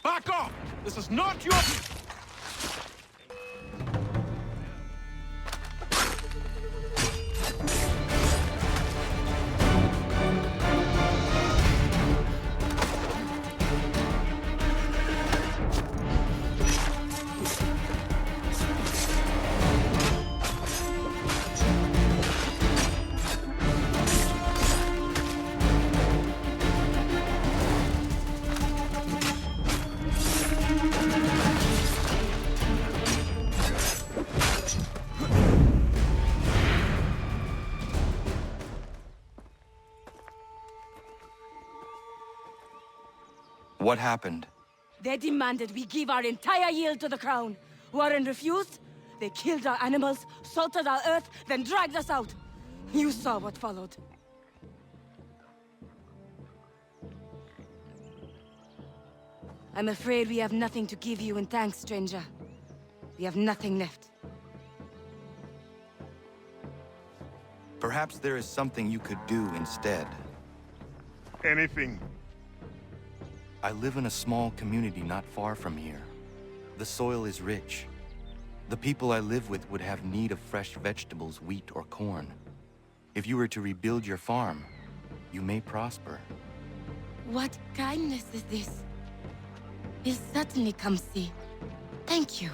Back off! This is not your... What happened? They demanded we give our entire yield to the crown. Warren refused. They killed our animals, salted our earth, then dragged us out. You saw what followed. I'm afraid we have nothing to give you in thanks, stranger. We have nothing left. Perhaps there is something you could do instead. Anything. I live in a small community not far from here. The soil is rich. The people I live with would have need of fresh vegetables, wheat, or corn. If you were to rebuild your farm, you may prosper. What kindness is this? We'll certainly come see. Thank you.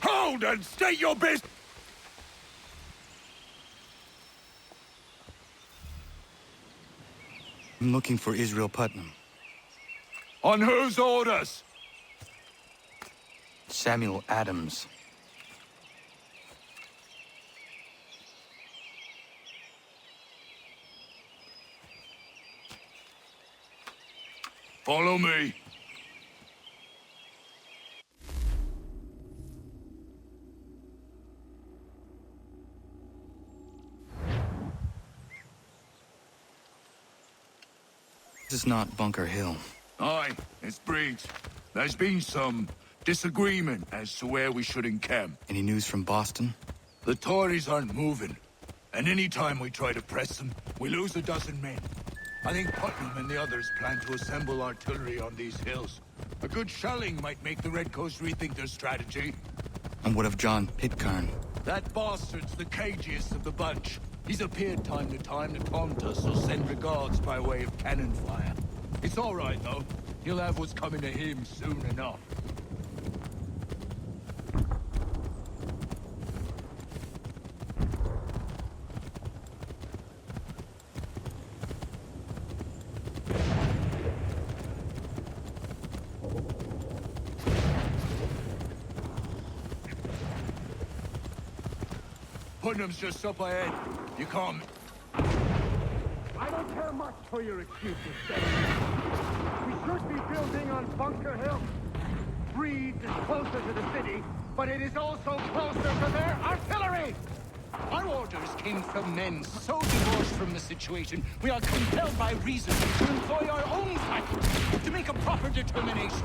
Hold and state your business! I'm looking for Israel Putnam. On whose orders? Samuel Adams. Follow me. This is not Bunker Hill. Aye, it's Briggs. There's been some disagreement as to where we should encamp. Any news from Boston? The Tories aren't moving, and any time we try to press them, we lose a dozen men. I think Putnam and the others plan to assemble artillery on these hills. A good shelling might make the Redcoats rethink their strategy. And what of John Pitcairn? That bastard's the cagiest of the bunch. He's appeared time to taunt us or send regards by way of cannon fire. It's all right, though. He'll have what's coming to him soon enough. Putnam's just up ahead. You can't... I don't care much for your excuses, Dennis. We should be building on Bunker Hill. Breeds is closer to the city, but it is also closer to their artillery! Our orders came from men so divorced from the situation, we are compelled by reason to employ our own faculties to make a proper determination.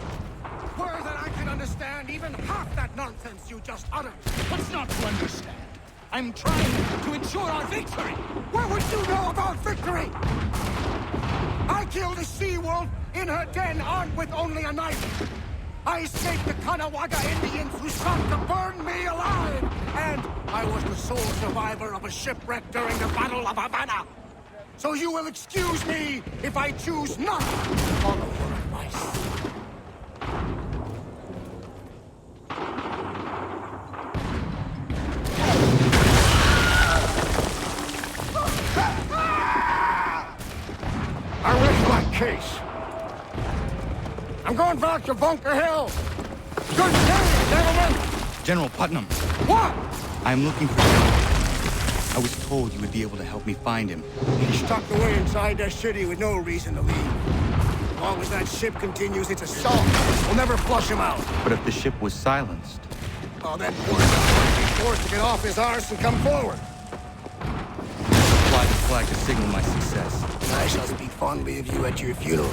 Were that I can understand even half that nonsense you just uttered. What's not to understand? I'm trying to ensure our victory! What would you know about victory? I killed a sea-wolf in her den armed with only a knife. I escaped the Kanawagha Indians who sought to burn me alive. And I was the sole survivor of a shipwreck during the Battle of Havana. So you will excuse me if I choose not to follow your advice. I rest my case. I'm going back to Bunker Hill. Good day, gentlemen. General Putnam, What? I am looking for John. I was told you would be able to help me find him. He's tucked away inside that city with no reason to leave. As long as that ship continues its assault, we'll never flush him out. But if the ship was silenced... Oh, that poor guy might be forced to get off his arse and come forward. Fly the flag to signal my success. I shall speak fondly of you at your funeral.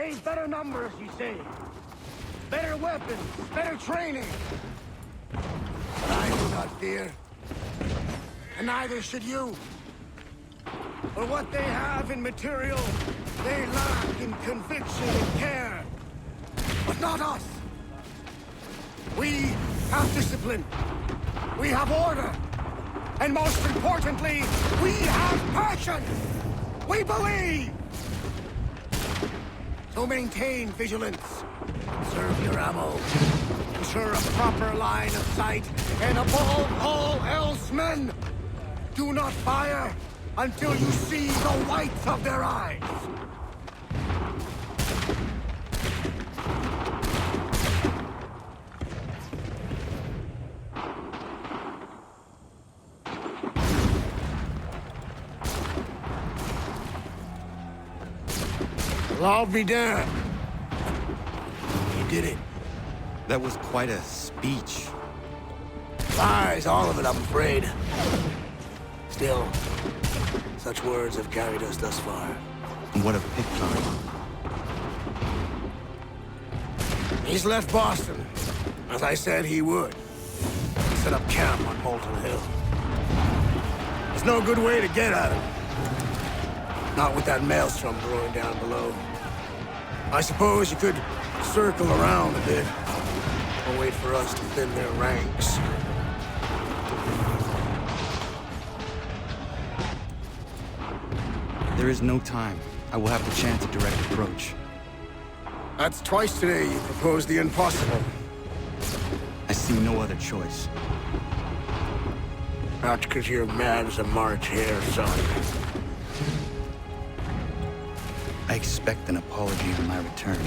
Hey, better numbers, you say. Better weapons, better training. But I do not fear. And neither should you. For what they have in material, they lack in conviction and care. But not us. We have discipline. We have order. And most importantly, we have passion. We believe. So maintain vigilance. Conserve your ammo. Ensure a proper line of sight. And above all else, men, do not fire until you see the whites of their eyes. Well, I'll be damned. You did it. That was quite a speech. Lies, all of it, I'm afraid. Still, such words have carried us thus far. And what of Pitcairn? He's left Boston, as I said he would. Set up camp on Molten Hill. There's no good way to get at him. Not with that maelstrom brewing down below. I suppose you could circle around a bit, or wait for us to thin their ranks. There is no time. I will have to chance a direct approach. That's twice today you proposed the impossible. I see no other choice. Not because you're mad as a March hare, son. I expect an apology on my return.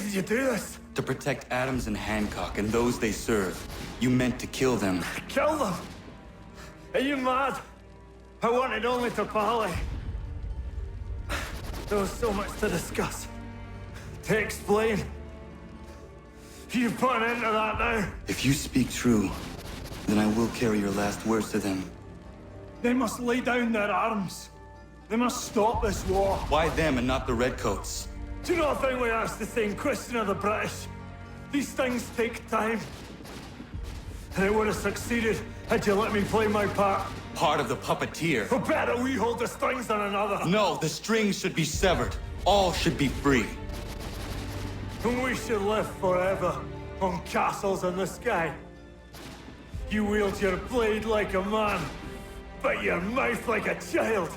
did you do this? To protect Adams and Hancock and those they serve, you meant to kill them. Kill them? Are you mad? I wanted only to parley. There was so much to discuss, to explain. You put an end to that now. If you speak true, then I will carry your last words to them. They must lay down their arms. They must stop this war. Why them and not the Redcoats? Do you not think we asked the same question of the British? These things take time. And it would have succeeded had you let me play my part. Part of the puppeteer. Or better, we hold the strings than another. No, the strings should be severed. All should be free. And we should live forever on castles in the sky. You wield your blade like a man, but your mouth like a child.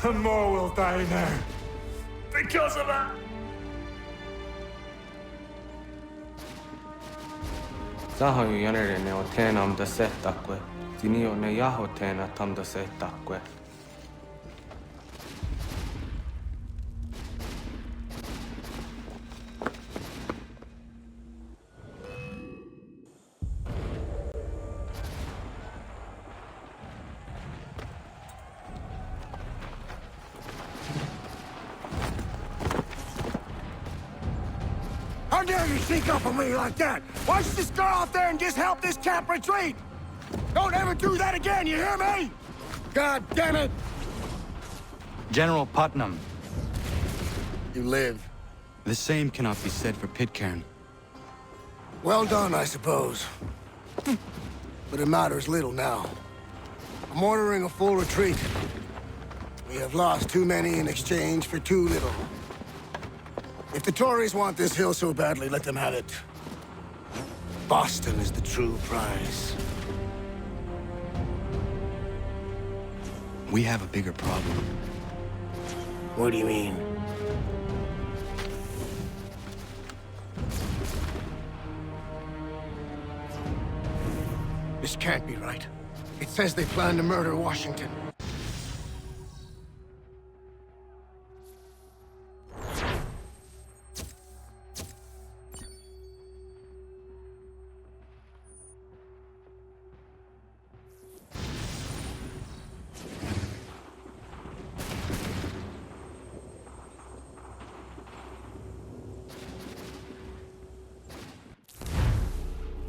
And more will die now. Because of that. Sahoin jänerene on teenam da settakwe. Tini on ne jaho teena tam da settakwe. How dare you sneak up on me like that? Why don't you just go out there and just help this camp retreat? Don't ever do that again, you hear me? God damn it! General Putnam. You live. The same cannot be said for Pitcairn. Well done, I suppose. But it matters little now. I'm ordering a full retreat. We have lost too many in exchange for too little. If the Tories want this hill so badly, let them have it. Boston is the true prize. We have a bigger problem. What do you mean? This can't be right. It says they plan to murder Washington.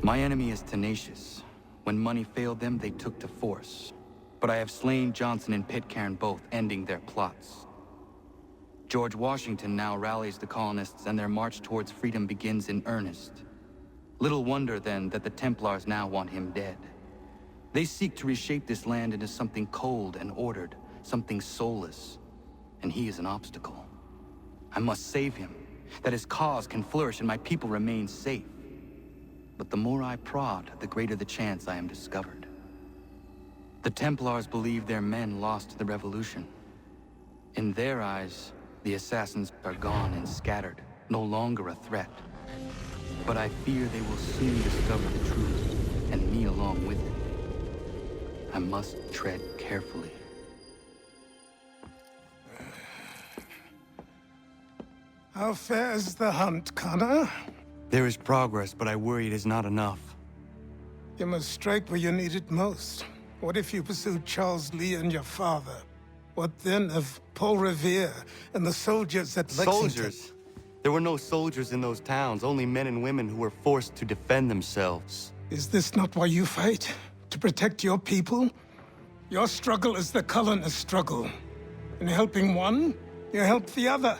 My enemy is tenacious. When money failed them, they took to force. But I have slain Johnson and Pitcairn both, ending their plots. George Washington now rallies the colonists and their march towards freedom begins in earnest. Little wonder, then, that the Templars now want him dead. They seek to reshape this land into something cold and ordered, something soulless. And he is an obstacle. I must save him, that his cause can flourish and my people remain safe. But the more I prod, the greater the chance I am discovered. The Templars believe their men lost the revolution. In their eyes, the assassins are gone and scattered, no longer a threat. But I fear they will soon discover the truth, and me along with it. I must tread carefully. How fares the hunt, Connor? There is progress, but I worry it is not enough. You must strike where you need it most. What if you pursued Charles Lee and your father? What then of Paul Revere and the soldiers at Lexington? Soldiers? There were no soldiers in those towns, only men and women who were forced to defend themselves. Is this not why you fight? To protect your people? Your struggle is the colonist struggle. In helping one, you help the other.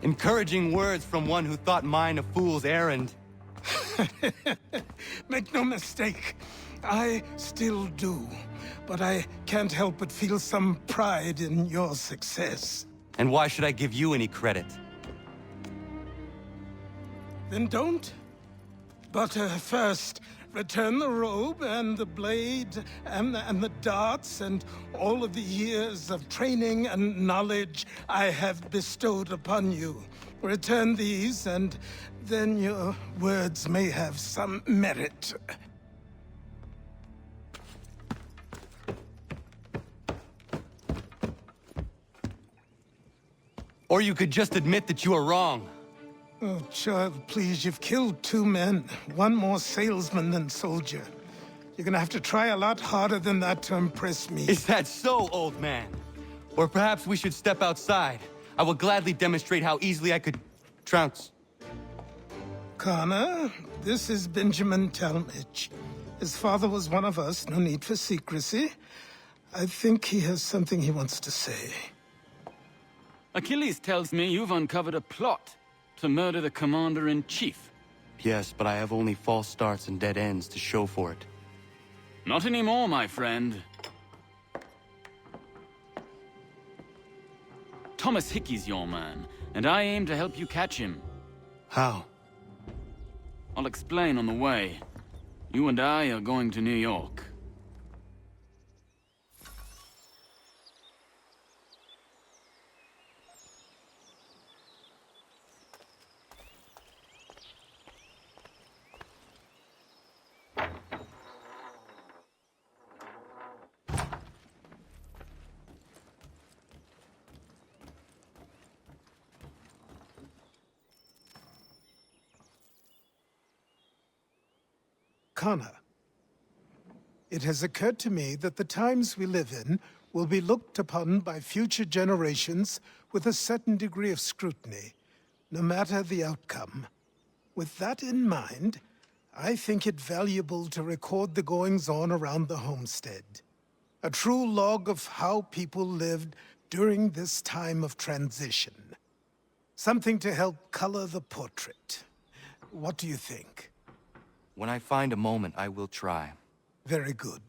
Encouraging words from one who thought mine a fool's errand. Make no mistake, I still do. But I can't help but feel some pride in your success. And why should I give you any credit? Then don't. But first, return the robe and the blade and the darts and all of the years of training and knowledge I have bestowed upon you. Return these, and then your words may have some merit. Or you could just admit that you are wrong. Oh, child, please, you've killed 2 men. One more salesman than soldier. You're gonna have to try a lot harder than that to impress me. Is that so, old man? Or perhaps we should step outside. I will gladly demonstrate how easily I could trounce. Connor, this is Benjamin Talmadge. His father was one of us, no need for secrecy. I think he has something he wants to say. Achilles tells me you've uncovered a plot to murder the Commander-in-Chief. Yes, but I have only false starts and dead ends to show for it. Not anymore, my friend. Thomas Hickey's your man, and I aim to help you catch him. How? I'll explain on the way. You and I are going to New York. Connor, it has occurred to me that the times we live in will be looked upon by future generations with a certain degree of scrutiny, no matter the outcome. With that in mind, I think it valuable to record the goings-on around the homestead. A true log of how people lived during this time of transition. Something to help color the portrait. What do you think? When I find a moment, I will try. Very good.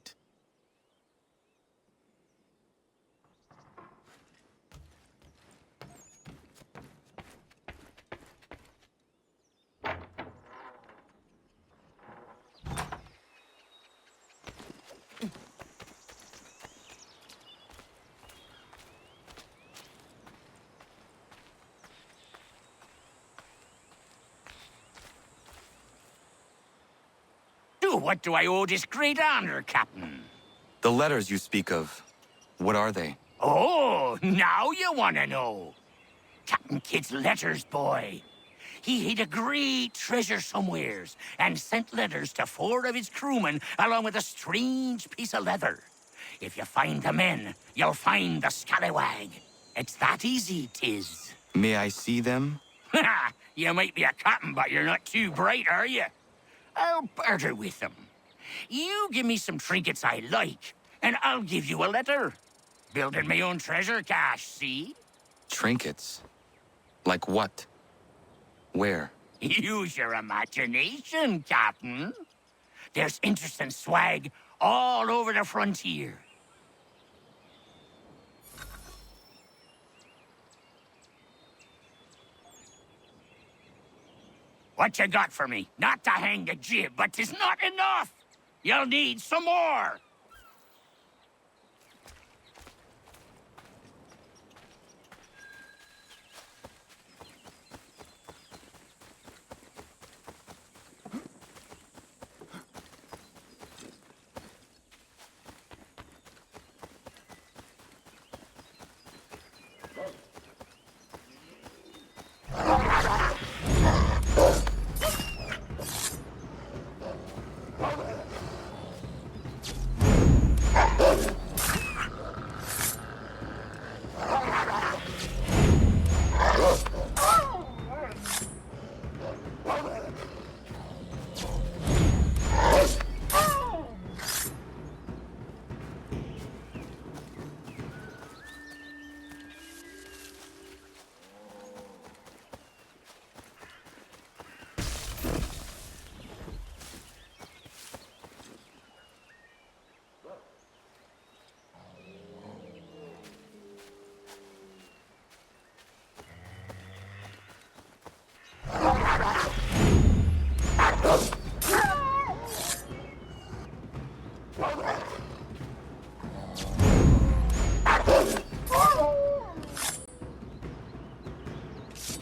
What do I owe this great honor, Captain? The letters you speak of, what are they? Oh, now you want to know. Captain Kidd's letters, boy. He hid a great treasure somewheres and sent letters to 4 of his crewmen along with a strange piece of leather. If you find the men, you'll find the scallywag. It's that easy, 'tis. May I see them? Ha! You might be a captain, but you're not too bright, are you? I'll barter with them. You give me some trinkets I like, and I'll give you a letter. Building my own treasure cache, see? Trinkets? Like what? Where? Use your imagination, Captain. There's interesting swag all over the frontier. What you got for me? Not to hang the jib, but 'tis not enough! You'll need some more!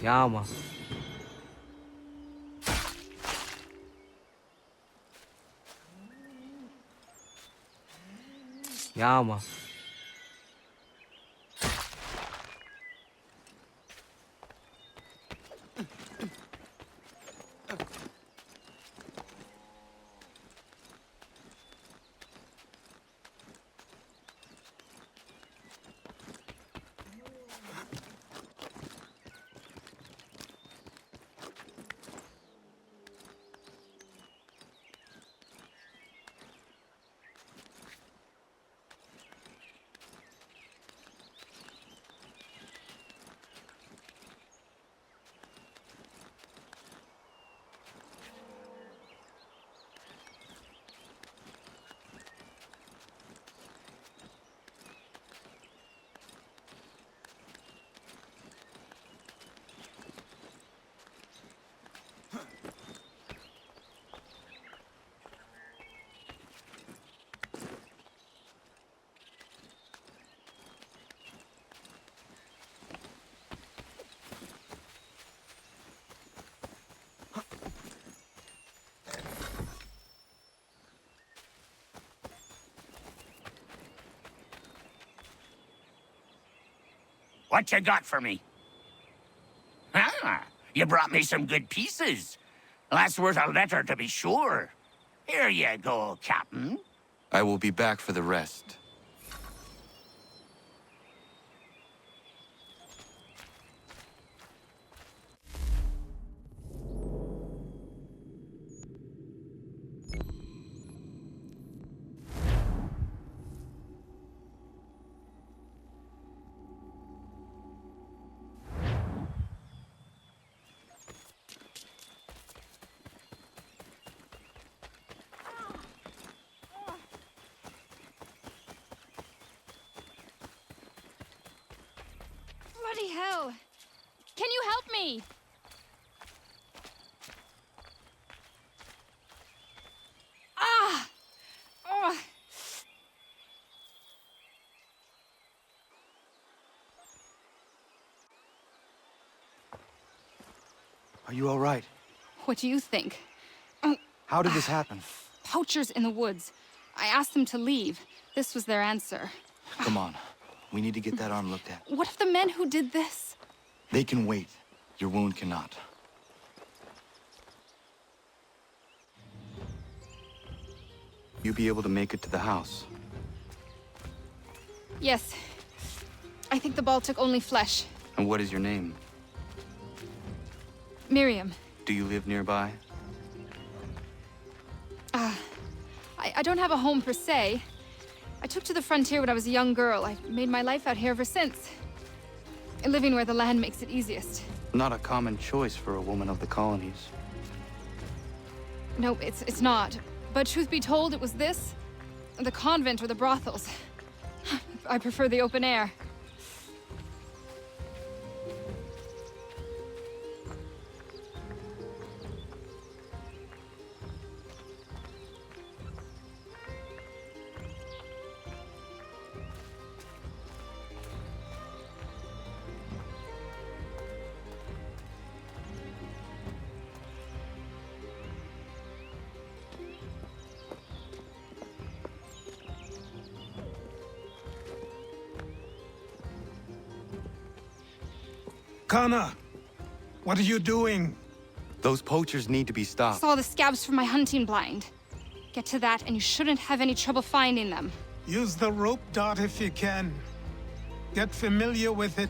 Yama. Yama. What you got for me? Ah, you brought me some good pieces. That's worth a letter to be sure. Here you go, Captain. I will be back for the rest. Bloody hell! Can you help me? Ah! Oh. Are you all right? What do you think? How did this happen? Poachers in the woods. I asked them to leave. This was their answer. Come on. We need to get that arm looked at. What if the men who did this? They can wait. Your wound cannot. You be able to make it to the house? Yes. I think the ball took only flesh. And what is your name? Miriam. Do you live nearby? I don't have a home per se. I took to the frontier when I was a young girl. I've made my life out here ever since. Living where the land makes it easiest. Not a common choice for a woman of the colonies. No, it's not. But truth be told, it was this, the convent or the brothels. I prefer the open air. Kana, what are you doing? Those poachers need to be stopped. Saw the scabs from my hunting blind. Get to that, and you shouldn't have any trouble finding them. Use the rope dart if you can. Get familiar with it.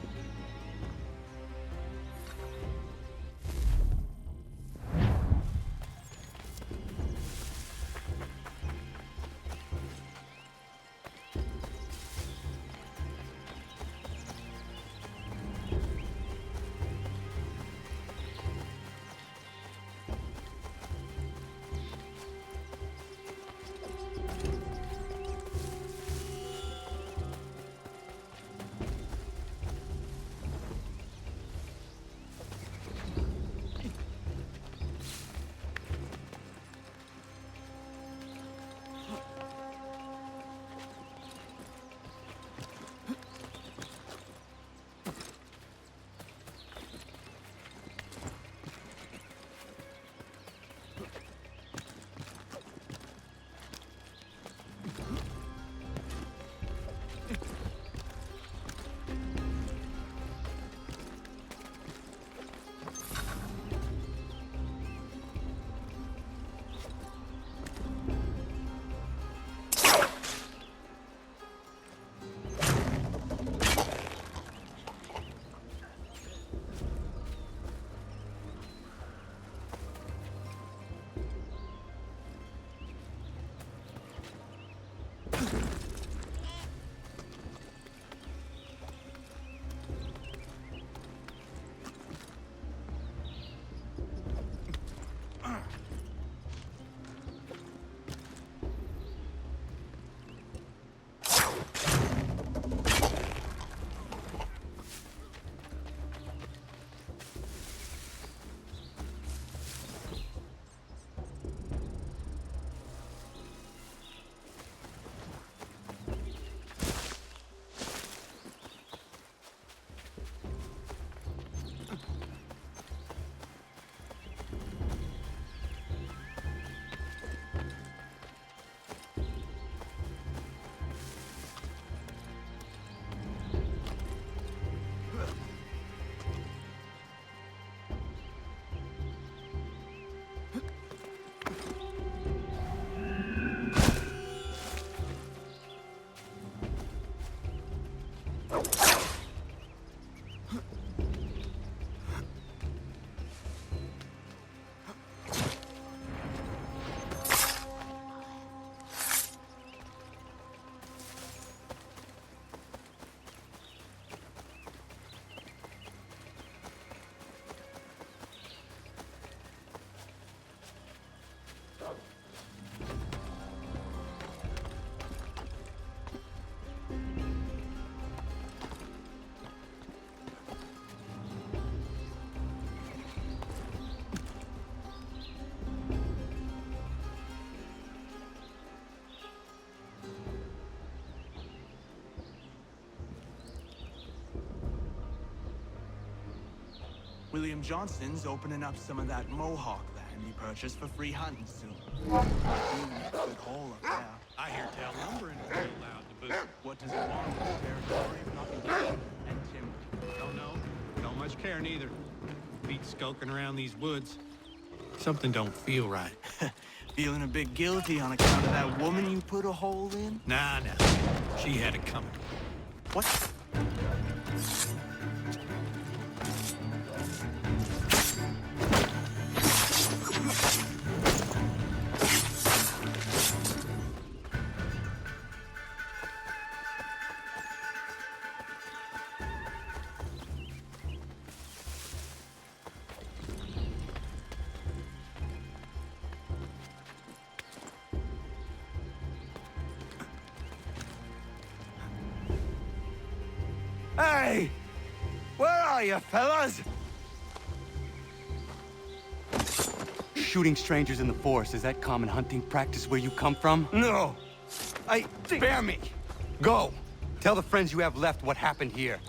William Johnston's opening up some of that Mohawk land he purchased for free hunting soon. Good hole up there. I hear tell lumbering is real loud to boot. What does it want with this territory if not condition and timber? Don't know. Don't much care neither. Feet skulking around these woods. Something don't feel right. Feeling a bit guilty on account of that woman you put a hole in? Nah. She had it coming. What? Hey! Where are you, fellas? Shooting strangers in the forest, is that common hunting practice where you come from? No. Spare me! Go! Tell the friends you have left what happened here.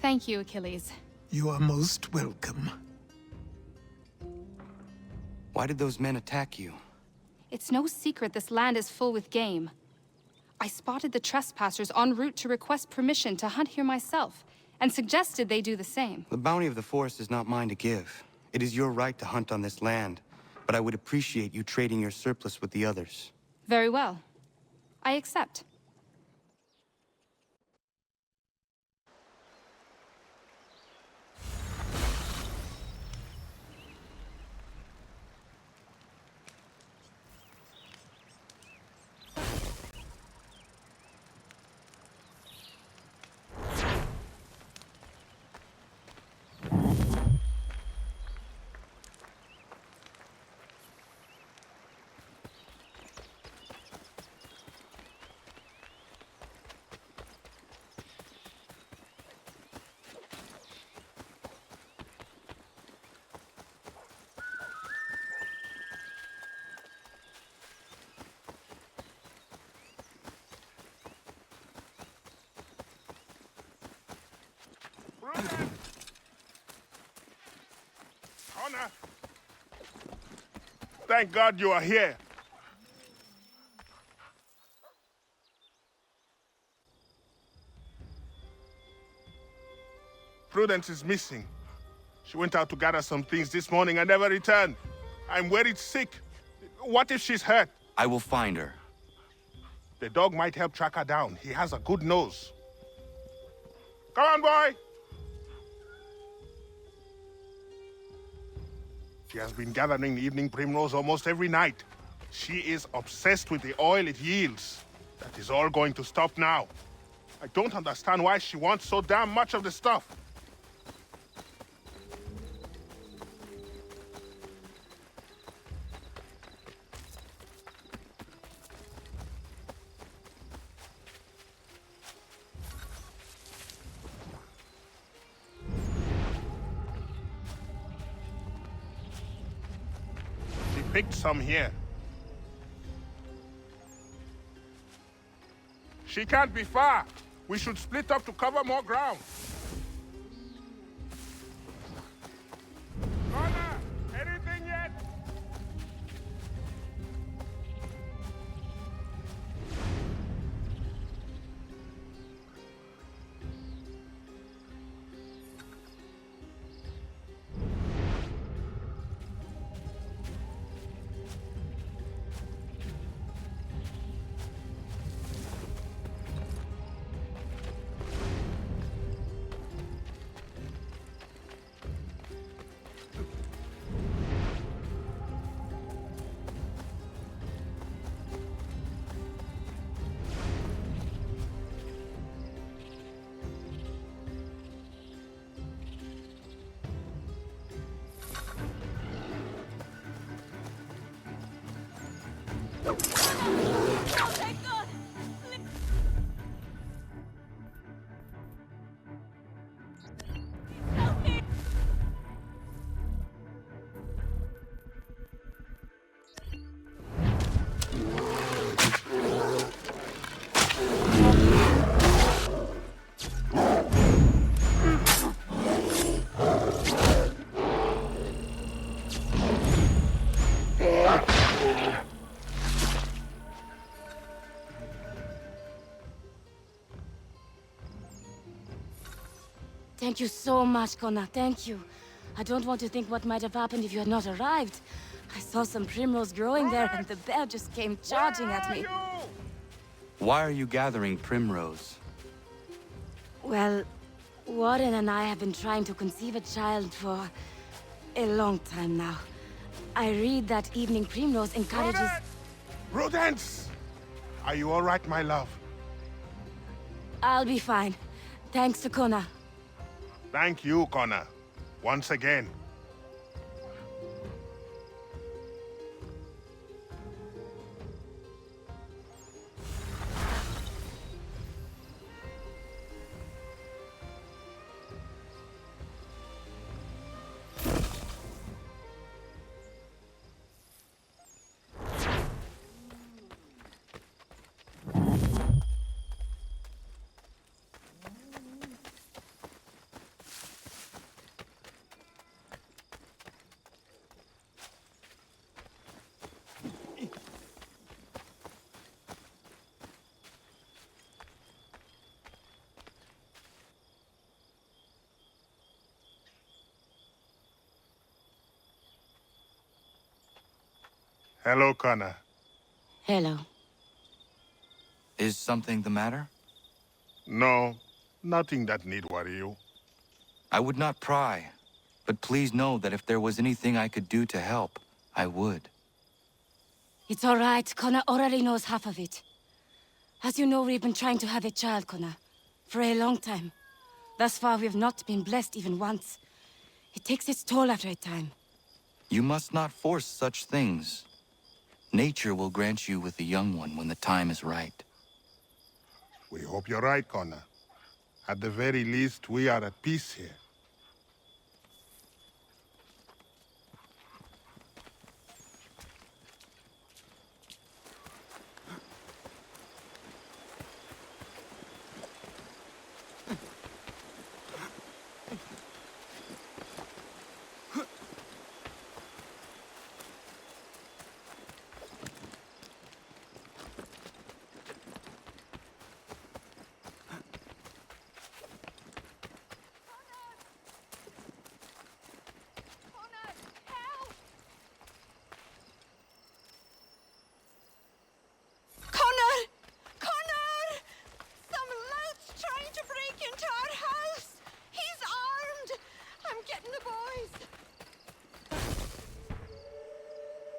Thank you, Achilles. You are most welcome. Why did those men attack you? It's no secret this land is full with game. I spotted the trespassers en route to request permission to hunt here myself, and suggested they do the same. The bounty of the forest is not mine to give. It is your right to hunt on this land, but I would appreciate you trading your surplus with the others. Very well. I accept. Connor! Thank God you are here. Prudence is missing. She went out to gather some things this morning and never returned. I'm worried sick. What if she's hurt? I will find her. The dog might help track her down. He has a good nose. Come on, boy! She has been gathering the evening primrose almost every night. She is obsessed with the oil it yields. That is all going to stop now. I don't understand why she wants so damn much of the stuff. Picked some here. She can't be far. We should split up to cover more ground. Connor, anything yet? Thank you so much, Connor. Thank you. I don't want to think what might have happened if you had not arrived. I saw some primrose growing there, and the bear just came charging at me. Why are you gathering primrose? Well, Warren and I have been trying to conceive a child for a long time now. I read that evening primrose encourages... Rodents! Are you all right, my love? I'll be fine. Thanks to Connor. Thank you, Connor. Once again. Hello, Connor. Hello. Is something the matter? No, nothing that need worry you. I would not pry, but please know that if there was anything I could do to help, I would. It's all right. Connor already knows half of it. As you know, we've been trying to have a child, Connor, for a long time. Thus far, we've not been blessed even once. It takes its toll after a time. You must not force such things. Nature will grant you with a young one when the time is right. We hope you're right, Connor. At the very least, we are at peace here.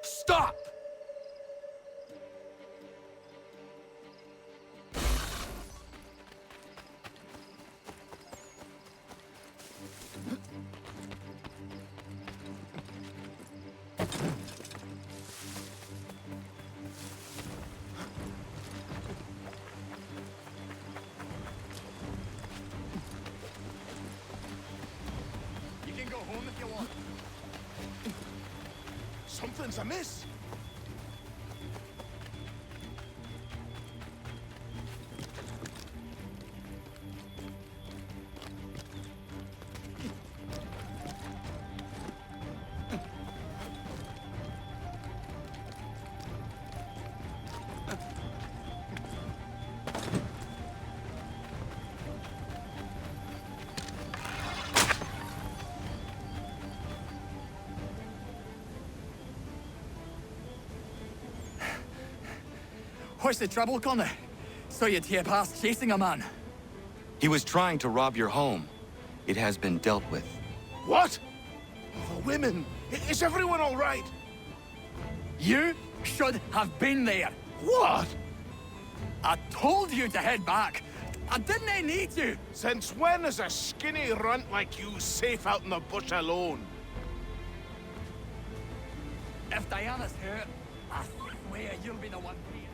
Stop! You can go home if you want. Something's amiss. What's the trouble, Connor? Saw you tear past chasing a man. He was trying to rob your home. It has been dealt with. What? Oh, women! Is everyone all right? You should have been there. What? I told you to head back. I didn't need you. Since when is a skinny runt like you safe out in the bush alone? If Diana's hurt, I swear you'll be the one paying.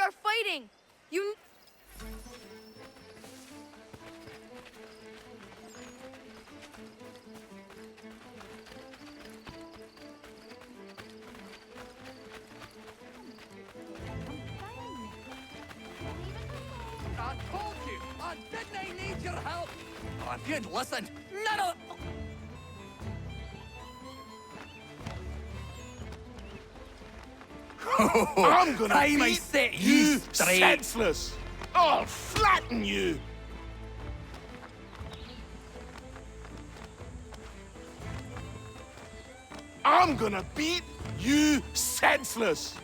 are fighting! You... I told you! Didn't I need your help? Oh, if you'd listened, none of... I'm gonna Time I beat set you you straight. senseless! I'll flatten you! I'm gonna beat you senseless!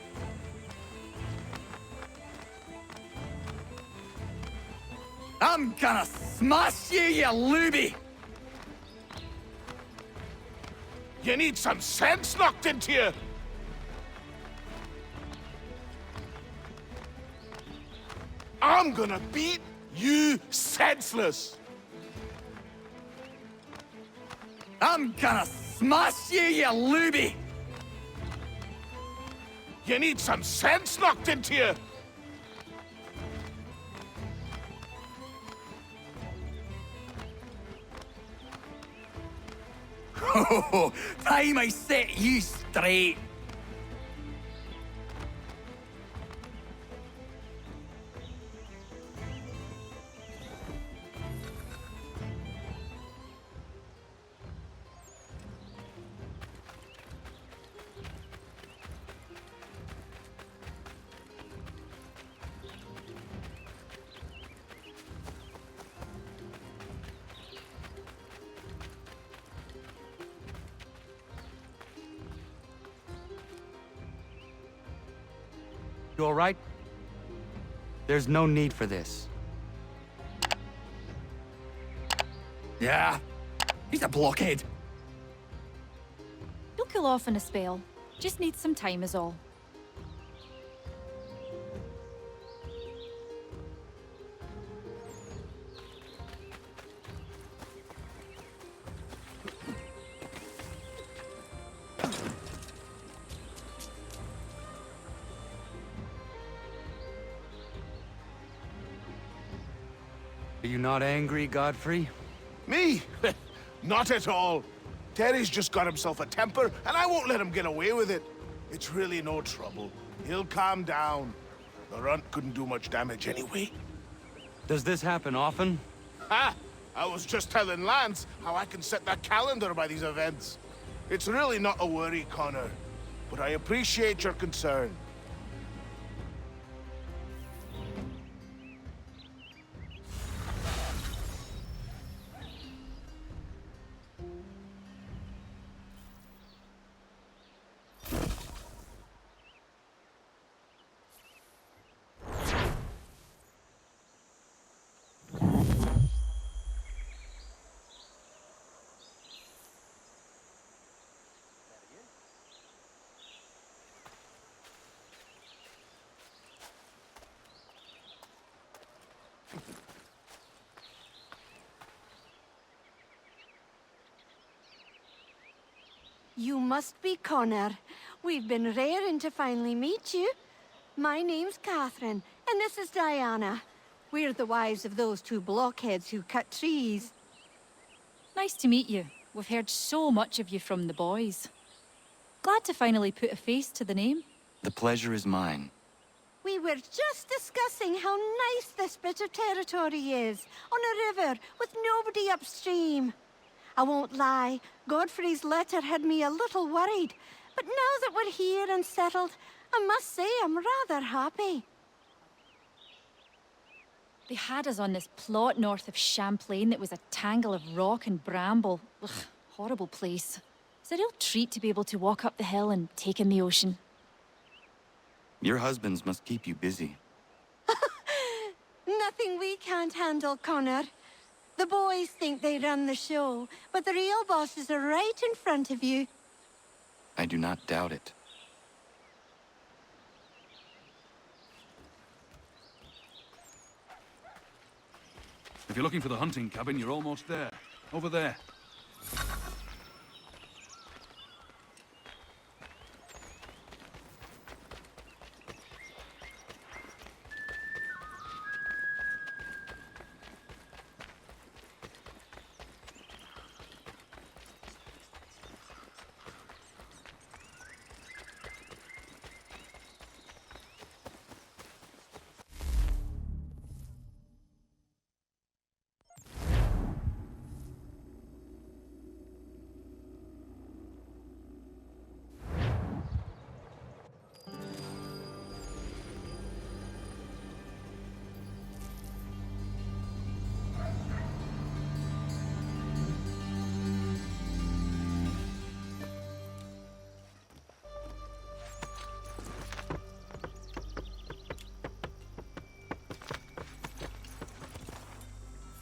I'm gonna smash you, you looby! You need some sense knocked into you! I'm gonna beat you senseless! I'm gonna smash you, you looby! You need some sense knocked into you! Time I set you straight! You all right? There's no need for this. Yeah, he's a blockhead. You'll cool off in a spell. Just need some time is all. Are you not angry, Godfrey? Me? Not at all. Terry's just got himself a temper, and I won't let him get away with it. It's really no trouble. He'll calm down. The runt couldn't do much damage anyway. Does this happen often? Ha! I was just telling Lance how I can set the calendar by these events. It's really not a worry, Connor. But I appreciate your concern. You must be Connor. We've been raring to finally meet you. My name's Catherine, and this is Diana. We're the wives of those two blockheads who cut trees. Nice to meet you. We've heard so much of you from the boys. Glad to finally put a face to the name. The pleasure is mine. We were just discussing how nice this bit of territory is, on a river with nobody upstream. I won't lie, Godfrey's letter had me a little worried, but now that we're here and settled, I must say I'm rather happy. They had us on this plot north of Champlain that was a tangle of rock and bramble. Ugh, horrible place. It's a real treat to be able to walk up the hill and take in the ocean. Your husbands must keep you busy. Nothing we can't handle, Connor. The boys think they run the show, but the real bosses are right in front of you. I do not doubt it. If you're looking for the hunting cabin, you're almost there. Over there.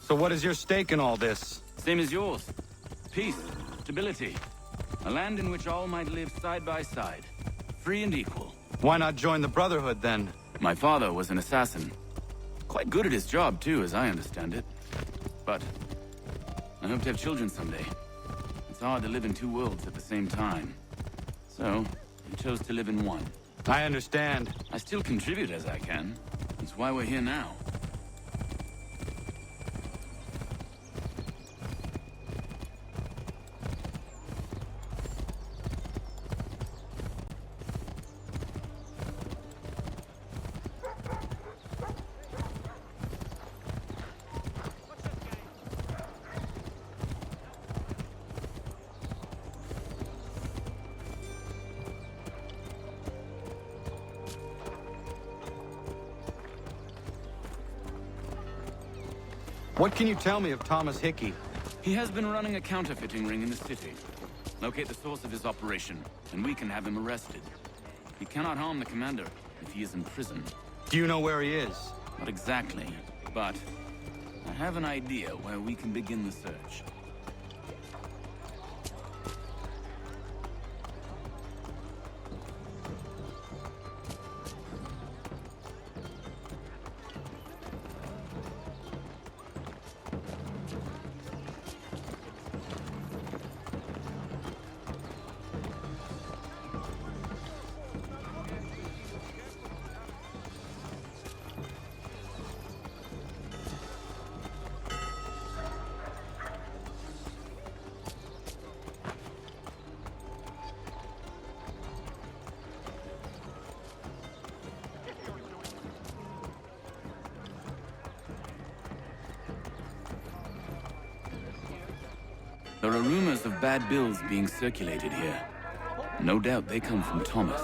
So what is your stake in all this? Same as yours. Peace, stability. A land in which all might live side by side. Free and equal. Why not join the Brotherhood, then? My father was an assassin. Quite good at his job, too, as I understand it. But I hope to have children someday. It's hard to live in two worlds at the same time. So, I chose to live in one. I understand. I still contribute as I can. That's why we're here now. What can you tell me of Thomas Hickey? He has been running a counterfeiting ring in the city. Locate the source of his operation, and we can have him arrested. He cannot harm the commander if he is in prison. Do you know where he is? Not exactly, but I have an idea where we can begin the search. There are rumors of bad bills being circulated here. No doubt they come from Thomas.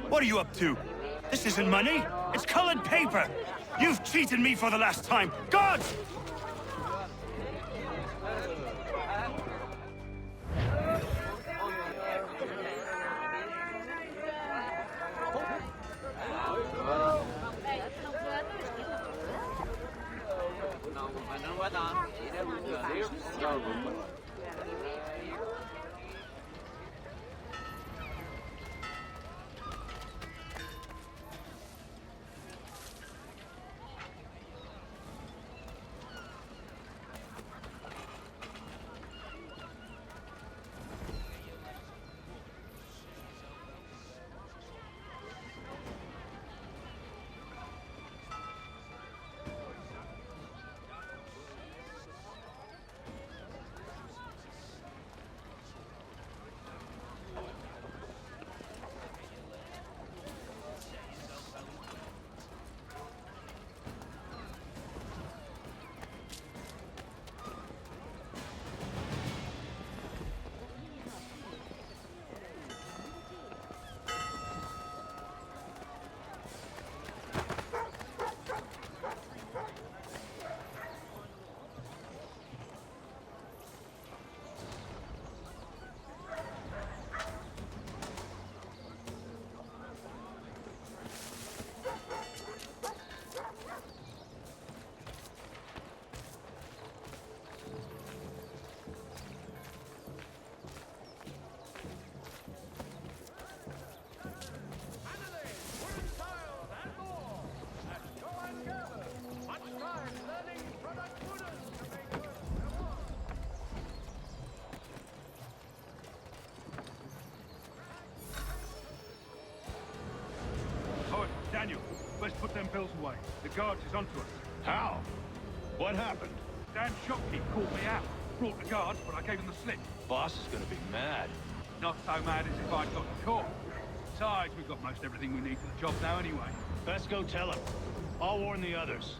What are you up to? This isn't money. It's colored paper. You've cheated me for the last time. Gods! Daniel, let's put them bills away. The guards is onto us. How? What happened? Dan Shopkeep called me out. Brought the guards, but I gave him the slip. Boss is gonna be mad. Not so mad as if I'd got caught. Besides, we've got most everything we need for the job now anyway. Best go tell him. I'll warn the others.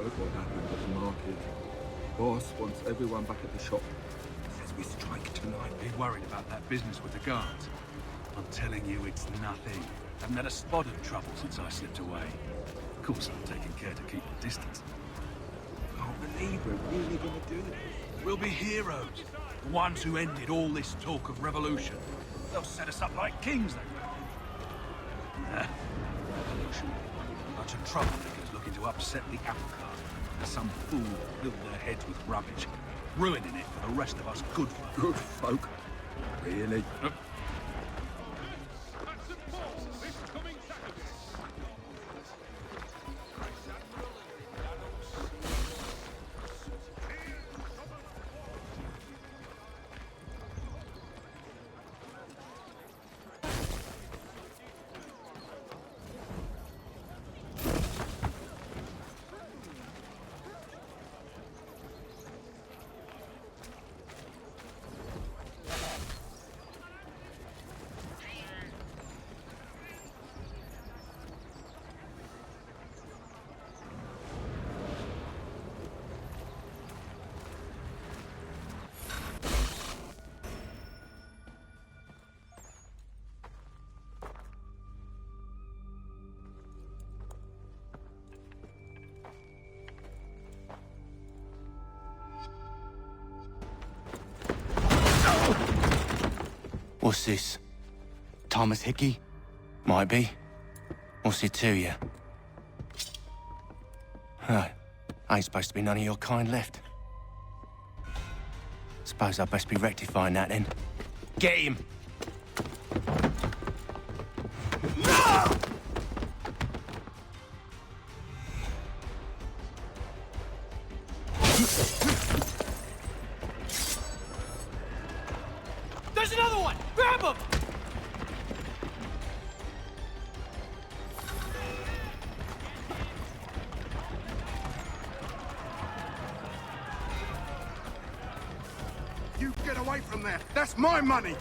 heard what happened at the market. Boss wants everyone back at the shop. Says we strike tonight. Be worried about that business with the guards. I'm telling you, it's nothing. Haven't had a spot of trouble since I slipped away. Of course, I'm taking care to keep the distance. Can't believe we're really gonna do this. We'll be heroes. The ones who ended all this talk of revolution. They'll set us up like kings, they will. Revolution. A bunch of troublemakers looking to upset the apple cart. And some fool filled their heads with rubbish, ruining it for the rest of us good folk. Good folk? Really? What's this? Thomas Hickey? Might be. What's it to you? Ain't supposed to be none of your kind left. Suppose I best be rectifying that then. Get him! There's another one! Grab him! You get away from there! That's my money!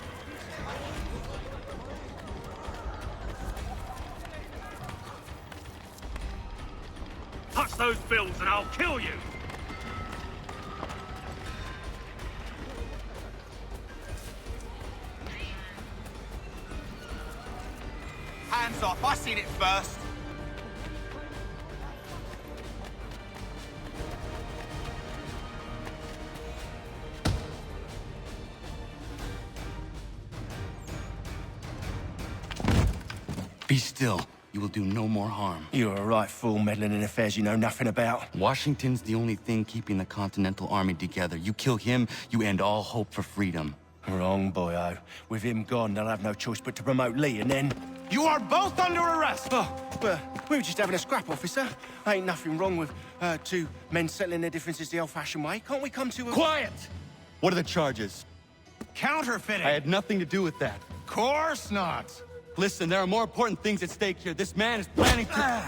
Touch those bills and I'll kill you! Hands off! I seen it first! Be still. You will do no more harm. You're a right fool meddling in affairs you know nothing about. Washington's the only thing keeping the Continental Army together. You kill him, you end all hope for freedom. Wrong, boyo. With him gone, they'll have no choice but to promote Lee, and then... You are both under arrest! Oh, well, we were just having a scrap, officer. Ain't nothing wrong with two men settling their differences the old-fashioned way. Can't we come to a... Quiet! What are the charges? Counterfeiting! I had nothing to do with that. Course not! Listen, there are more important things at stake here. This man is planning to...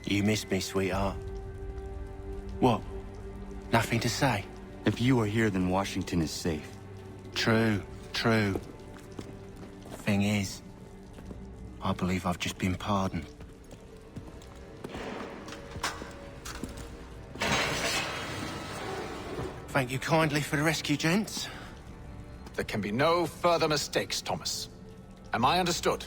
You missed me, sweetheart. What? Nothing to say? If you are here, then Washington is safe. True. Thing is, I believe I've just been pardoned. Thank you kindly for the rescue, gents. There can be no further mistakes, Thomas. Am I understood?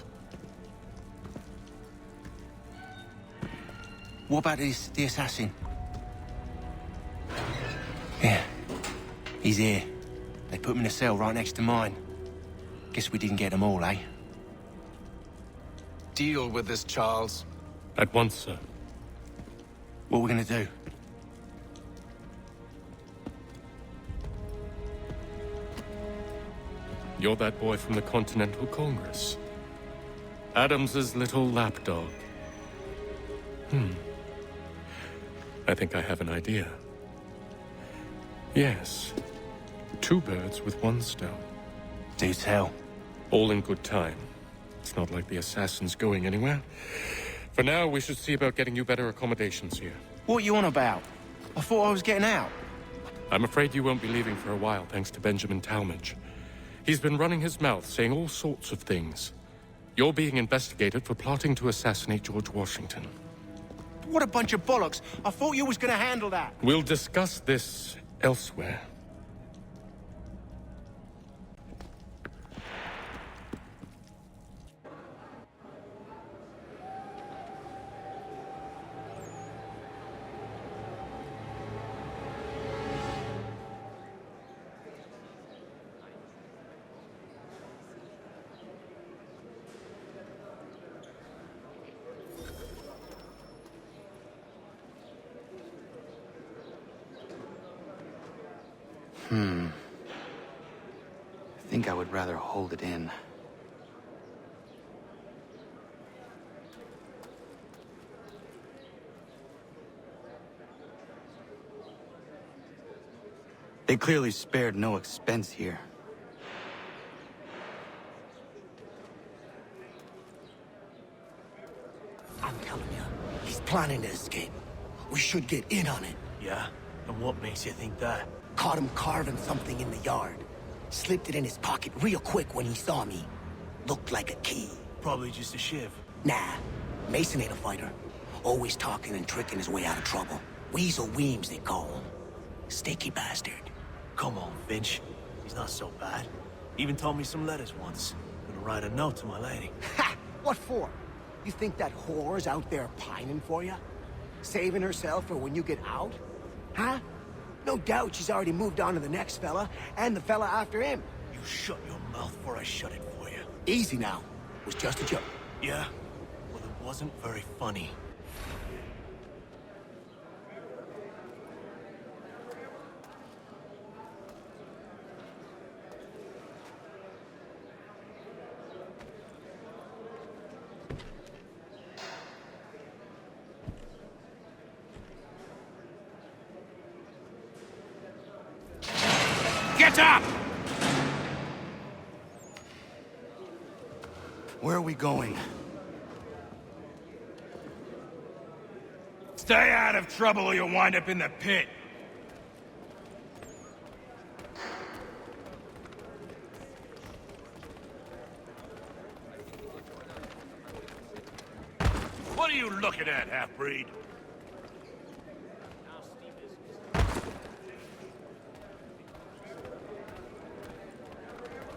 What about the assassin? Yeah, he's here. They put him in a cell right next to mine. Guess we didn't get them all, eh? Deal with this, Charles. At once, sir. What are we gonna do? You're that boy from the Continental Congress. Adams's little lapdog. I think I have an idea. Yes. 2 birds with 1 stone. Do tell. All in good time. It's not like the assassin's going anywhere. For now, we should see about getting you better accommodations here. What you on about? I thought I was getting out. I'm afraid you won't be leaving for a while, thanks to Benjamin Talmadge. He's been running his mouth, saying all sorts of things. You're being investigated for plotting to assassinate George Washington. What a bunch of bollocks. I thought you was gonna handle that. We'll discuss this elsewhere. I think I would rather hold it in. They clearly spared no expense here. I'm telling you, he's planning to escape. We should get in on it. Yeah? And what makes you think that? Caught him carving something in the yard. Slipped it in his pocket real quick when he saw me. Looked like a key. Probably just a shiv. Nah, Mason ain't a fighter. Always talking and tricking his way out of trouble. Weasel Weems, they call him. Sticky bastard. Come on, Finch. He's not so bad. Even told me some letters once. Gonna write a note to my lady. Ha! What for? You think that whore's out there pining for you? Saving herself for when you get out? Huh? No doubt she's already moved on to the next fella, and the fella after him. You shut your mouth before I shut it for you. Easy now. It was just a joke. Yeah? Well, it wasn't very funny. Get up! Where are we going? Stay out of trouble or you'll wind up in the pit. What are you looking at, half-breed?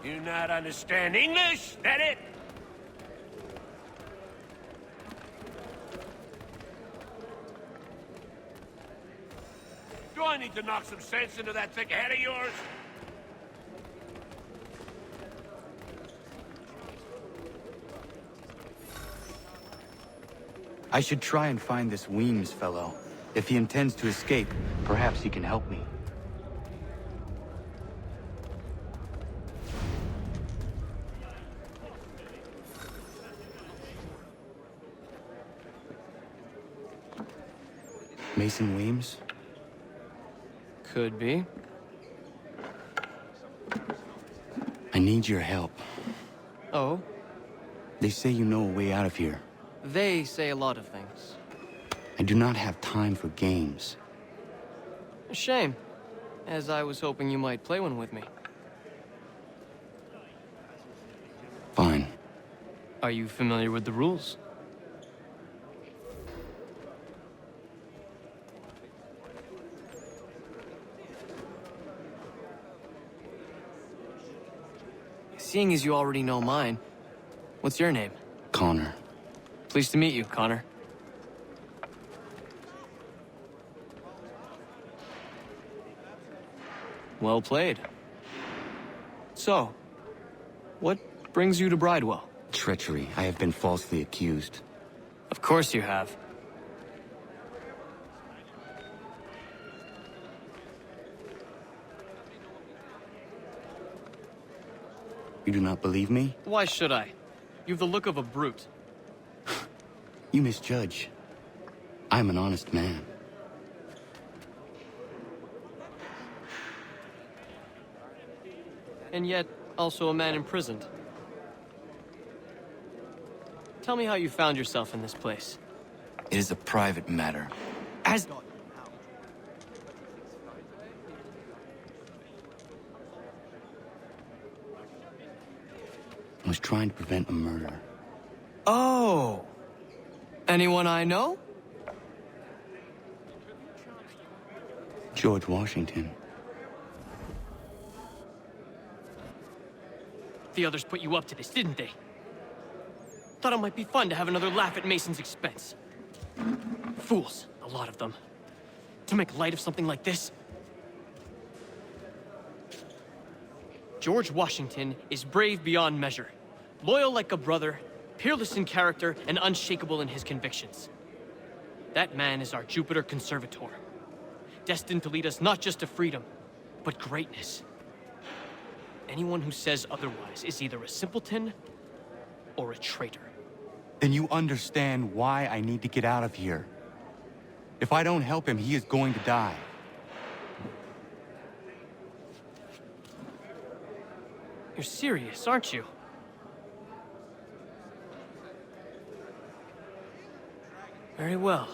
You not understand English? That it? Do I need to knock some sense into that thick head of yours? I should try and find this Weems fellow. If he intends to escape, perhaps he can help me. Mason Weems? Could be. I need your help. Oh? They say you know a way out of here. They say a lot of things. I do not have time for games. A shame, as I was hoping you might play one with me. Fine. Are you familiar with the rules? Seeing as you already know mine, what's your name? Connor. Pleased to meet you, Connor. Well played. So, what brings you to Bridewell? Treachery. I have been falsely accused. Of course you have. You do not believe me? Why should I? You've the look of a brute. You misjudge. I'm an honest man. and yet also a man imprisoned. Tell me how you found yourself in this place. It is a private matter. As... I was trying to prevent a murder. Oh! Anyone I know? George Washington. The others put you up to this, didn't they? Thought it might be fun to have another laugh at Mason's expense. Fools, a lot of them. To make light of something like this. George Washington is brave beyond measure, loyal like a brother, peerless in character, and unshakable in his convictions. That man is our Jupiter Conservator, destined to lead us not just to freedom, but greatness. Anyone who says otherwise is either a simpleton or a traitor. Then you understand why I need to get out of here. If I don't help him, he is going to die. You're serious, aren't you? Very well.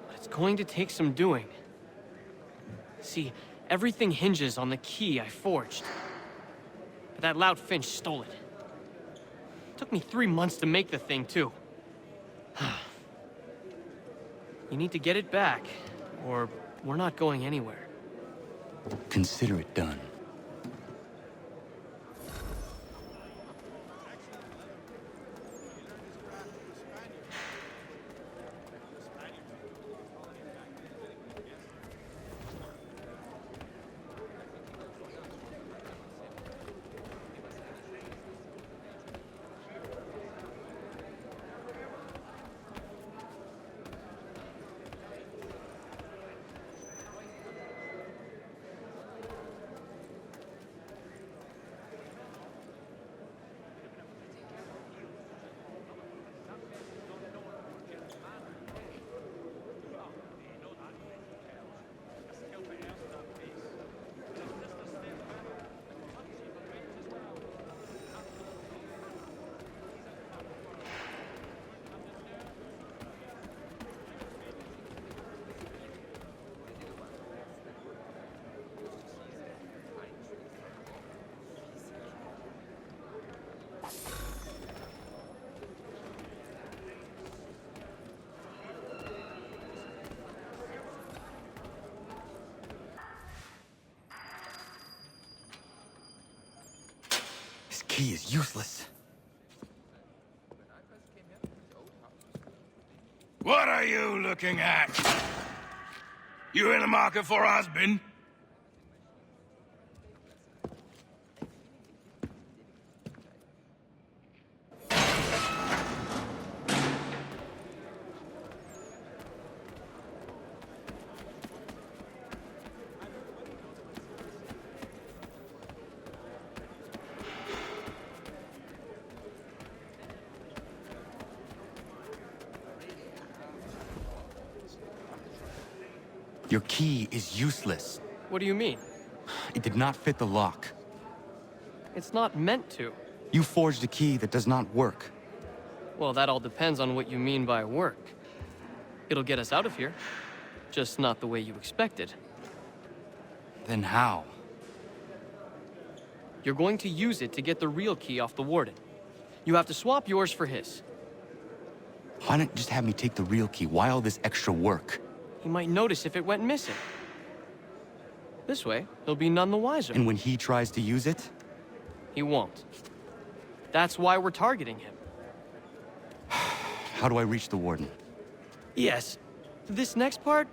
But it's going to take some doing. See, everything hinges on the key I forged. But that lout Finch stole it. Took me 3 months to make the thing, too. You need to get it back, or we're not going anywhere. Consider it done. This key is useless. What are you looking at? You in the market for a husband? Your key is useless. What do you mean? It did not fit the lock. It's not meant to. You forged a key that does not work. Well, that all depends on what you mean by work. It'll get us out of here. Just not the way you expected. Then how? You're going to use it to get the real key off the warden. You have to swap yours for his. Why not just have me take the real key? Why all this extra work? He might notice if it went missing. This way, he'll be none the wiser. And when he tries to use it? He won't. That's why we're targeting him. How do I reach the warden? Yes. This next part,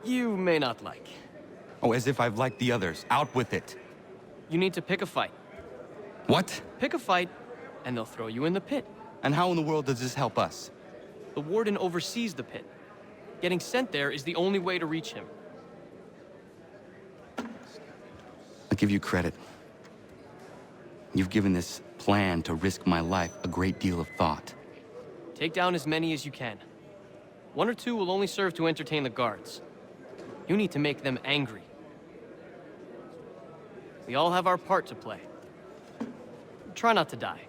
you may not like. Oh, as if I've liked the others. Out with it. You need to pick a fight. What? Pick a fight, and they'll throw you in the pit. And how in the world does this help us? The warden oversees the pit. Getting sent there is the only way to reach him. I'll give you credit. You've given this plan to risk my life a great deal of thought. Take down as many as you can. 1 or 2 will only serve to entertain the guards. You need to make them angry. We all have our part to play. try not to die.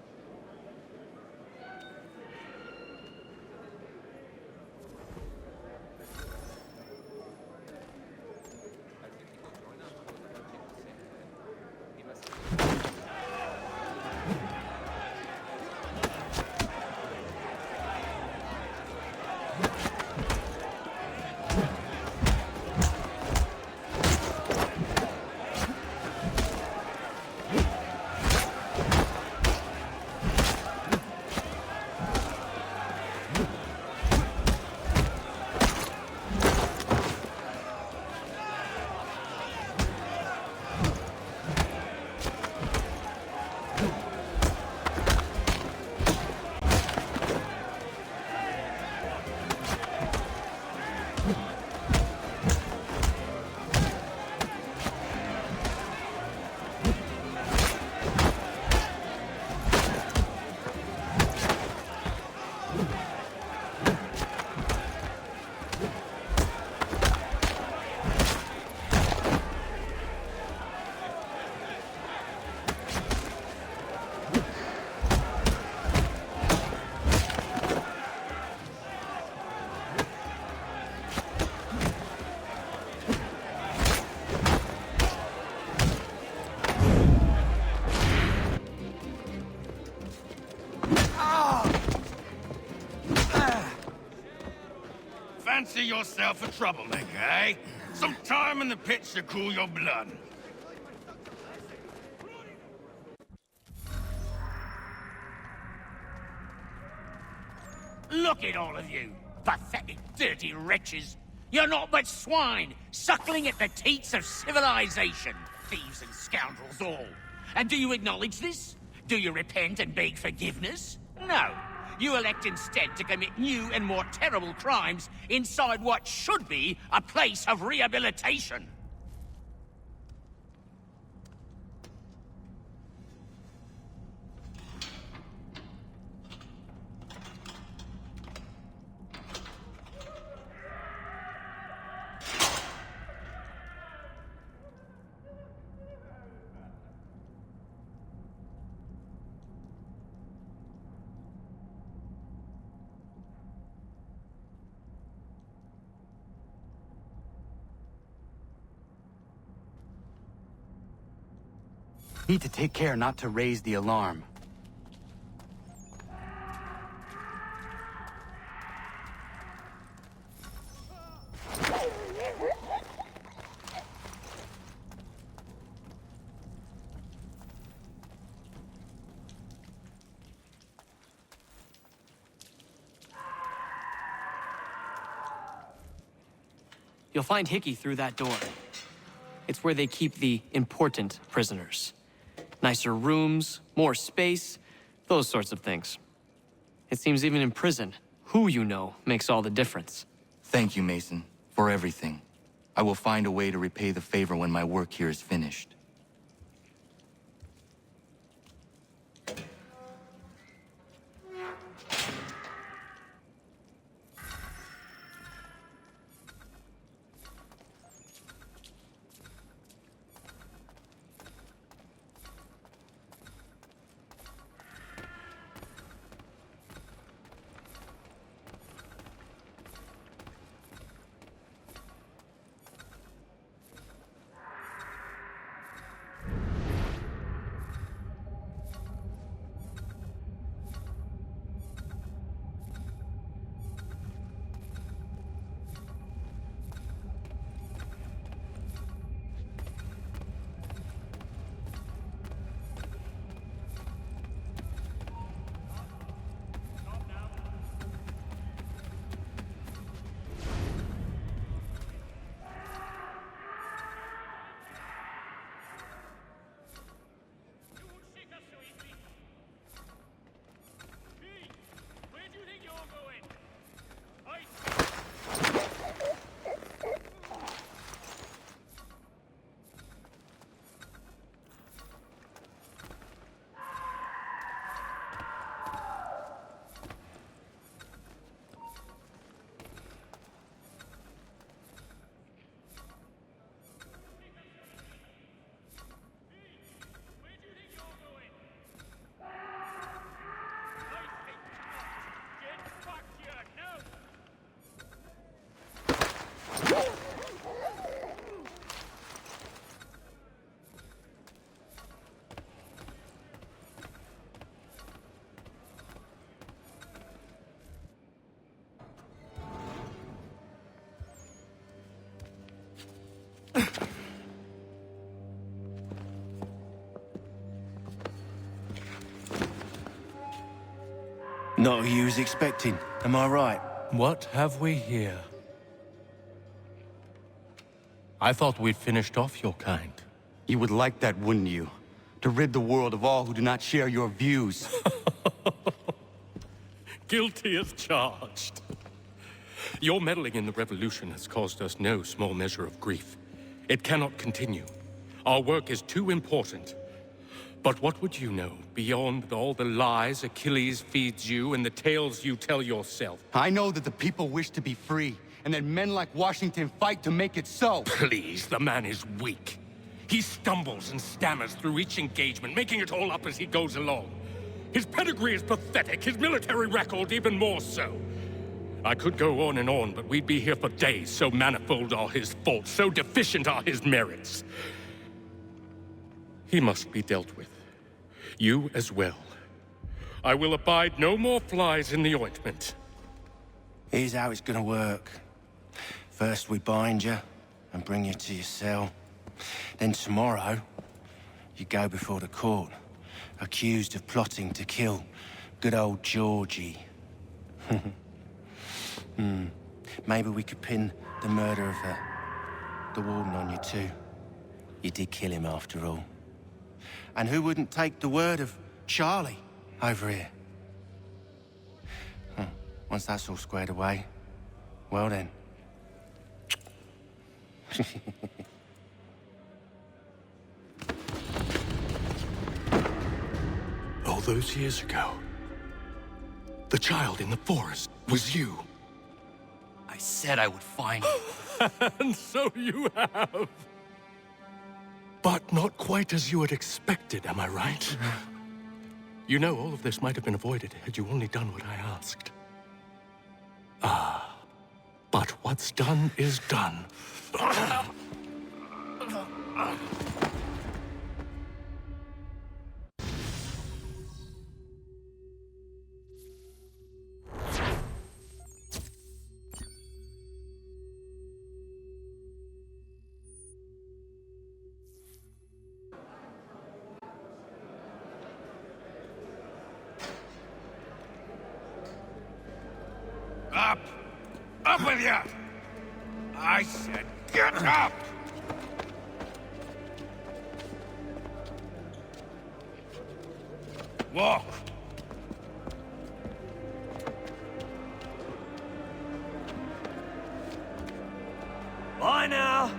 Fancy yourself a troublemaker, eh? Some time in the pits to cool your blood. Look at all of you, pathetic, dirty wretches. You're not but swine, suckling at the teats of civilization. Thieves and scoundrels all. And do you acknowledge this? Do you repent and beg forgiveness? No. You elect instead to commit new and more terrible crimes inside what should be a place of rehabilitation. Need to take care not to raise the alarm. You'll find Hickey through that door. It's where they keep the important prisoners. Nicer rooms, more space, those sorts of things. It seems even in prison, who you know makes all the difference. Thank you, Mason, for everything. I will find a way to repay the favor when my work here is finished. Not who you was expecting, am I right? What have we here? I thought we'd finished off your kind. You would like that, wouldn't you? To rid the world of all who do not share your views. Guilty as charged. Your meddling in the revolution has caused us no small measure of grief. It cannot continue. Our work is too important. But what would you know, beyond all the lies Achilles feeds you and the tales you tell yourself? I know that the people wish to be free, and that men like Washington fight to make it so. Please, the man is weak. He stumbles and stammers through each engagement, making it all up as he goes along. His pedigree is pathetic, his military record even more so. I could go on, but we'd be here for days, so manifold are his faults, so deficient are his merits. He must be dealt with. You as well. I will abide no more flies in the ointment. Here's how it's gonna work. First we bind you and bring you to your cell. Then tomorrow, you go before the court, accused of plotting to kill good old Georgie. Maybe we could pin the murder of the warden on you too. You did kill him after all. And who wouldn't take the word of Charlie over here? Once that's all squared away, well then. All those years ago, the child in the forest was you. I said I would find you. And so you have. But not quite as you had expected, am I right? You know, all of this might have been avoided had you only done what I asked. Ah, but what's done is done. Up! Up with you! I said get up! Walk! Bye now!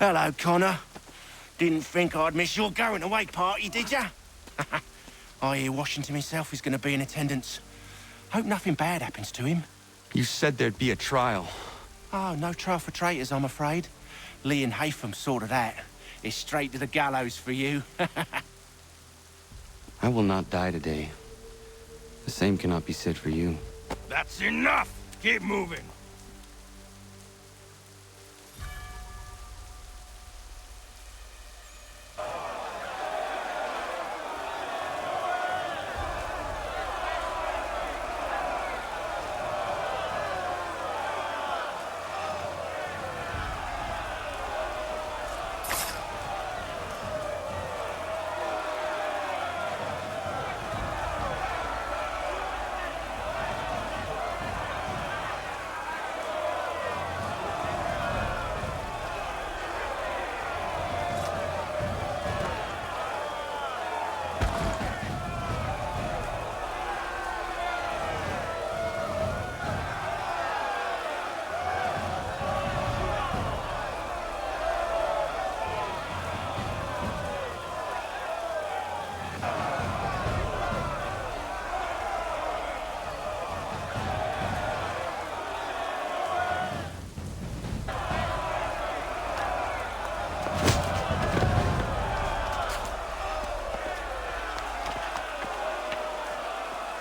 Hello, Connor. Didn't think I'd miss your going away party, did ya? I hear Washington himself is going to be in attendance. Hope nothing bad happens to him. You said there'd be a trial. Oh, no trial for traitors, I'm afraid. Lee and Haytham sorted that. It's straight to the gallows for you. I will not die today. The same cannot be said for you. That's enough! Keep moving!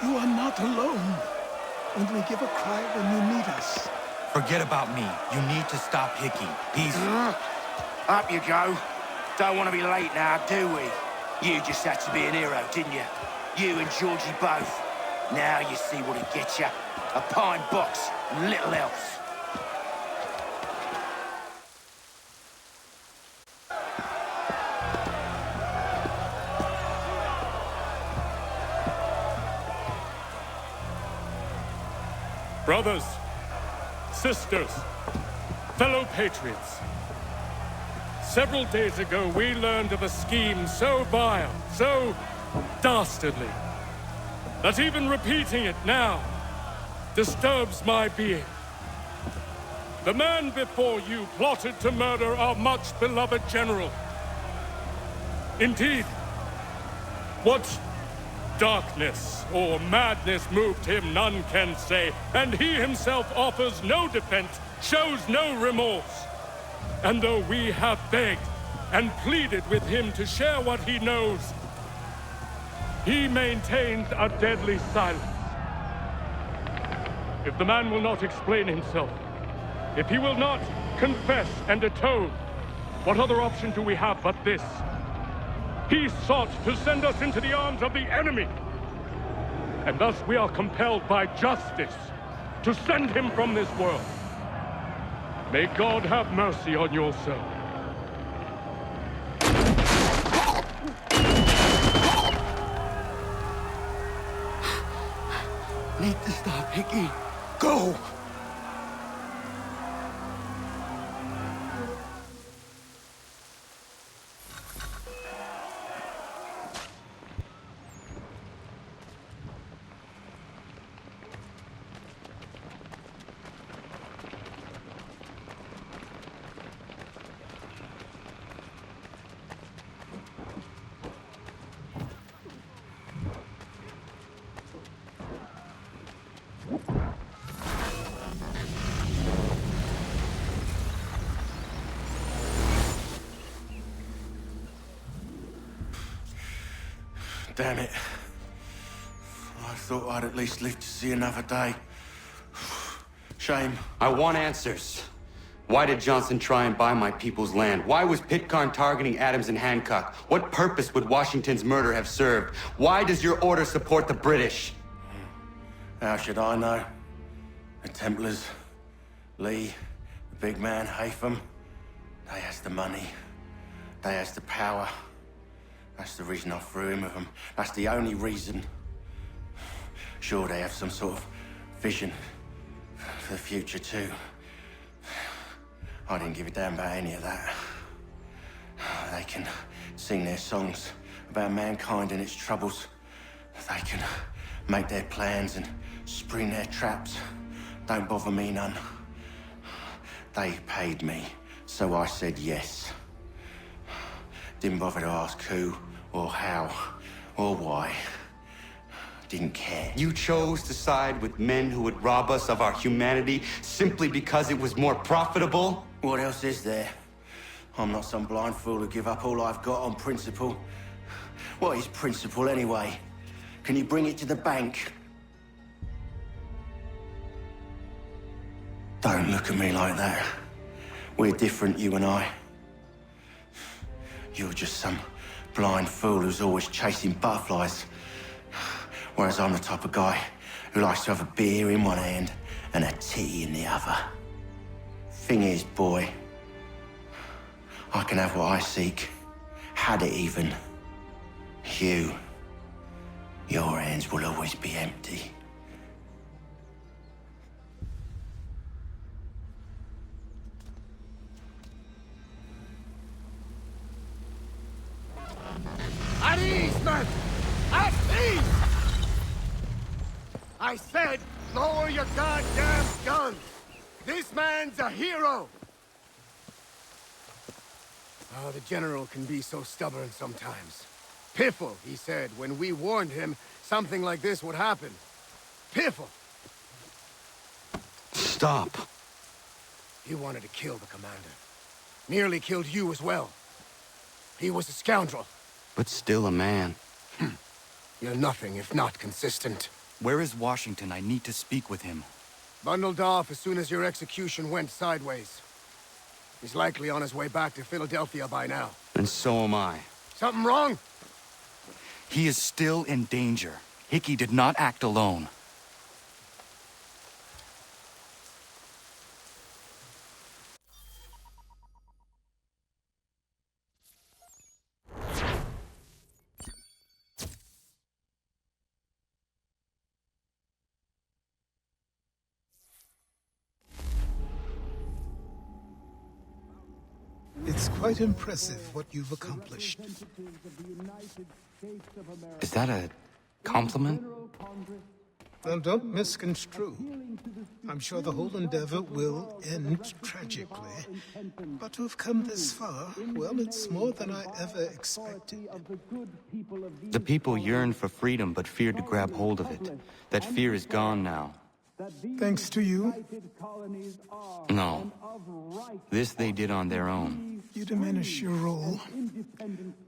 You are not alone. Only give a cry when you need us. Forget about me. You need to stop Hickey. He's... Up you go. Don't want to be late now, do we? You just had to be an hero, didn't you? You and Georgie both. Now you see what it gets you. A pine box and little else. Brothers, sisters, fellow patriots. Several days ago, we learned of a scheme so vile, so dastardly, that even repeating it now disturbs my being. The man before you plotted to murder our much-beloved general. Indeed, what darkness or madness moved him, none can say, and he himself offers no defense, shows no remorse. And though we have begged and pleaded with him to share what he knows, he maintains a deadly silence. If the man will not explain himself, if he will not confess and atone, what other option do we have but this? He sought to send us into the arms of the enemy. And thus we are compelled by justice to send him from this world. May God have mercy on your soul. Need to stop Hickey. Go! Damn it. I thought I'd at least live to see another day. Shame. I want answers. Why did Johnson try and buy my people's land? Why was Pitcairn targeting Adams and Hancock? What purpose would Washington's murder have served? Why does your order support the British? How should I know? The Templars, Lee, the big man, Haytham, they has the money. They has the power. That's the reason I threw in with them. That's the only reason. Sure, they have some sort of vision for the future, too. I didn't give a damn about any of that. They can sing their songs about mankind and its troubles. They can make their plans and spring their traps. Don't bother me none. They paid me, so I said yes. Didn't bother to ask who, or how, or why. Didn't care. You chose to side with men who would rob us of our humanity simply because it was more profitable? What else is there? I'm not some blind fool who give up all I've got on principle. What is principle anyway? Can you bring it to the bank? Don't look at me like that. We're different, you and I. You're just some blind fool who's always chasing butterflies. Whereas I'm the type of guy who likes to have a beer in one hand and a tea in the other. Thing is, boy, I can have what I seek. Had it even. Your hands will always be empty. At ease, men! At ease! I said, lower your goddamn guns! This man's a hero! Oh, the General can be so stubborn sometimes. Piffle, he said, when we warned him something like this would happen. Piffle! Stop. He wanted to kill the commander. Nearly killed you as well. He was a scoundrel. But still a man. You're nothing if not consistent. Where is Washington? I need to speak with him. Bundled off as soon as your execution went sideways. He's likely on his way back to Philadelphia by now. And so am I. Something wrong? He is still in danger. Hickey did not act alone. It's quite impressive what you've accomplished. Is that a compliment? Well, don't misconstrue. I'm sure the whole endeavor will end tragically. But to have come this far, well, it's more than I ever expected. The people yearn for freedom but feared to grab hold of it. That fear is gone now. Thanks to you? No. This they did on their own. You diminish your role.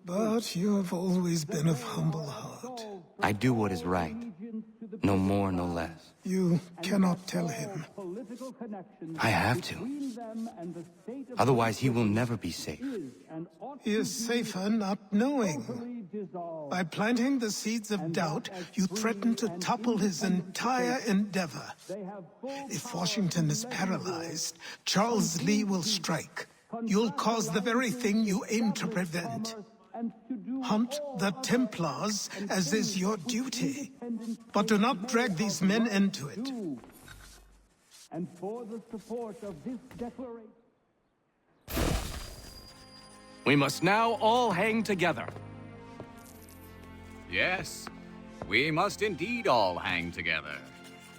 But you have always been of humble heart. I do what is right. No more, no less. You cannot tell him. I have to. Otherwise, he will never be safe. He is safer not knowing. By planting the seeds of doubt, you threaten to topple his entire endeavor. If Washington is paralyzed, Charles Lee will strike. You'll cause the very thing you aim to prevent. Hunt the Templars, as is your duty. But do not drag these men into it. And for the support of this declaration... We must now all hang together. Yes, we must indeed all hang together.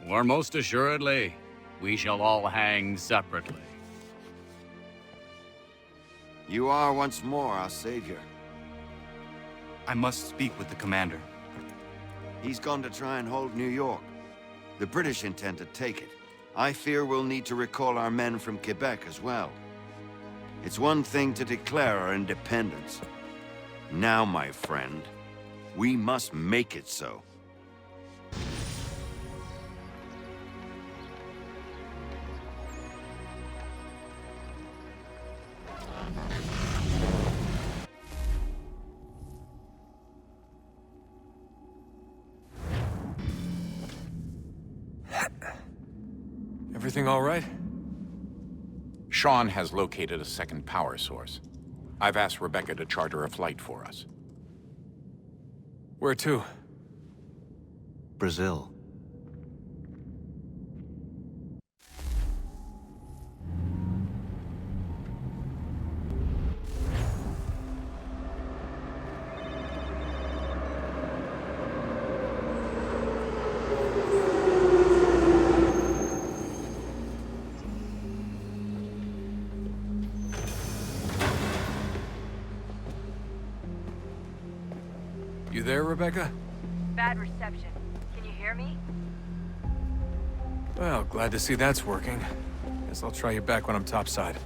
Or most assuredly, we shall all hang separately. You are once more our savior. I must speak with the commander. He's gone to try and hold New York. The British intend to take it. I fear we'll need to recall our men from Quebec as well. It's one thing to declare our independence. Now, my friend, we must make it so. Everything all right? Sean has located a second power source. I've asked Rebecca to charter a flight for us. Where to? Brazil. You there, Rebecca? Bad reception. Can you hear me? Well, glad to see that's working. Guess I'll try you back when I'm topside.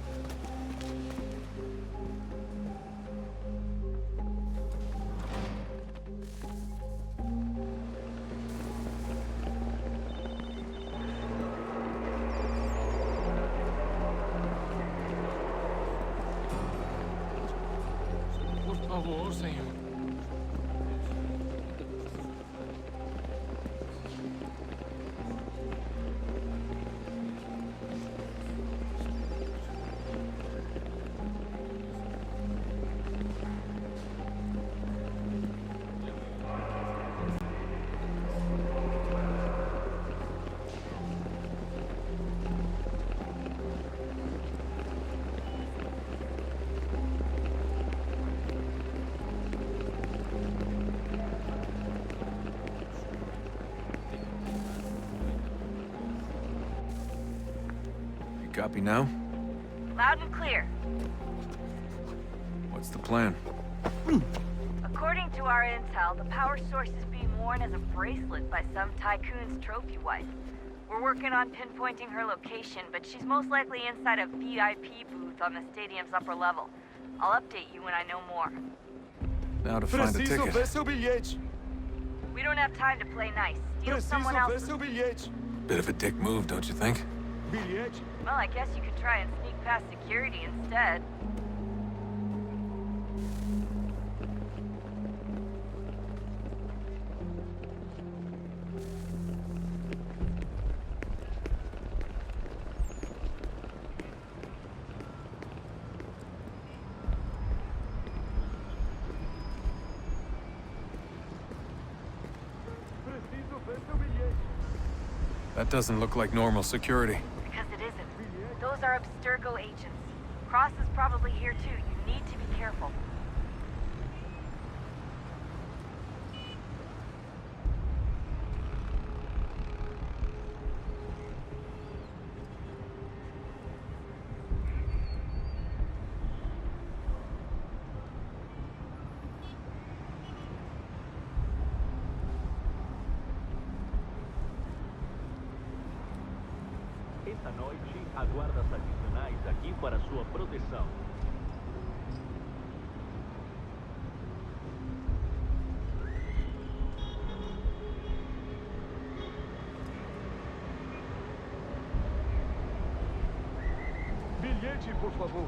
Copy now? Loud and clear. What's the plan? According to our intel, the power source is being worn as a bracelet by some tycoon's trophy wife. We're working on pinpointing her location, but she's most likely inside a VIP booth on the stadium's upper level. I'll update you when I know more. Now to find a ticket. We don't have time to play nice. heal someone else. Bit of a dick move, don't you think? Well, I guess you could try and sneak past security instead. That doesn't look like normal security. Because it isn't. Those are Abstergo agents. Cross is probably here too. You need to be careful. Esta noite, há guardas adicionais aqui para sua proteção. Bilhete, por favor.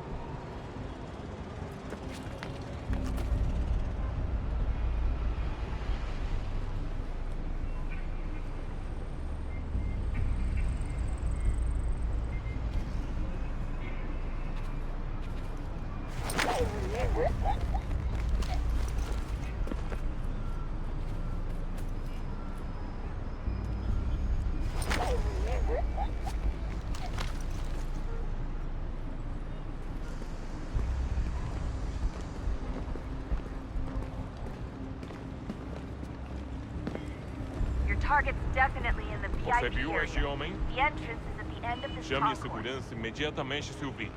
Target's definitely in the Você VIP viu area. este homem? The entrance is at the end of this Chame a concourse. segurança imediatamente se o vir.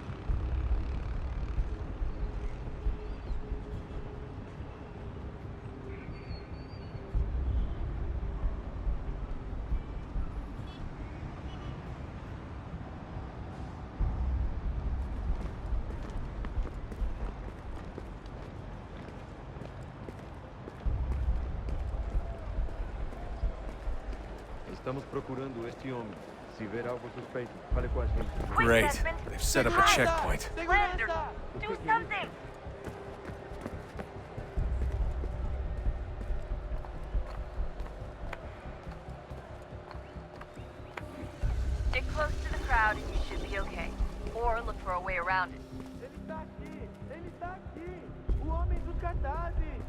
Estamos procurando este homem. Se ver algo suspeito, fale com a gente. Great. They've set up a checkpoint. Lander, do something! Stick close to the crowd and you should be okay. Or look for a way around it. Ele tá aqui! Ele tá aqui! O homem dos cartazes!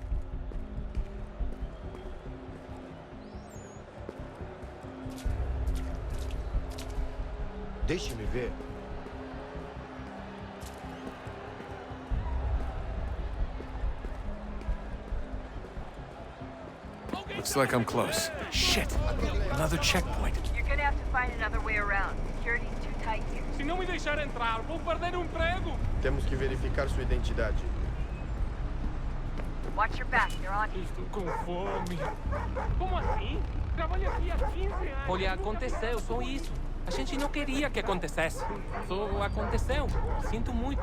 Deixe-me ver. Looks like I'm close. Shit! Another checkpoint. You're gonna have to find another way around. Security's too tight here. Se não me deixar entrar, vou perder o emprego. Temos que verificar sua identidade. Watch your back, they're on you. Estou com fome. Como assim? Trabalho aqui há 15 anos. Olha, aconteceu, só isso. A gente não queria que acontecesse. Só aconteceu. Sinto muito.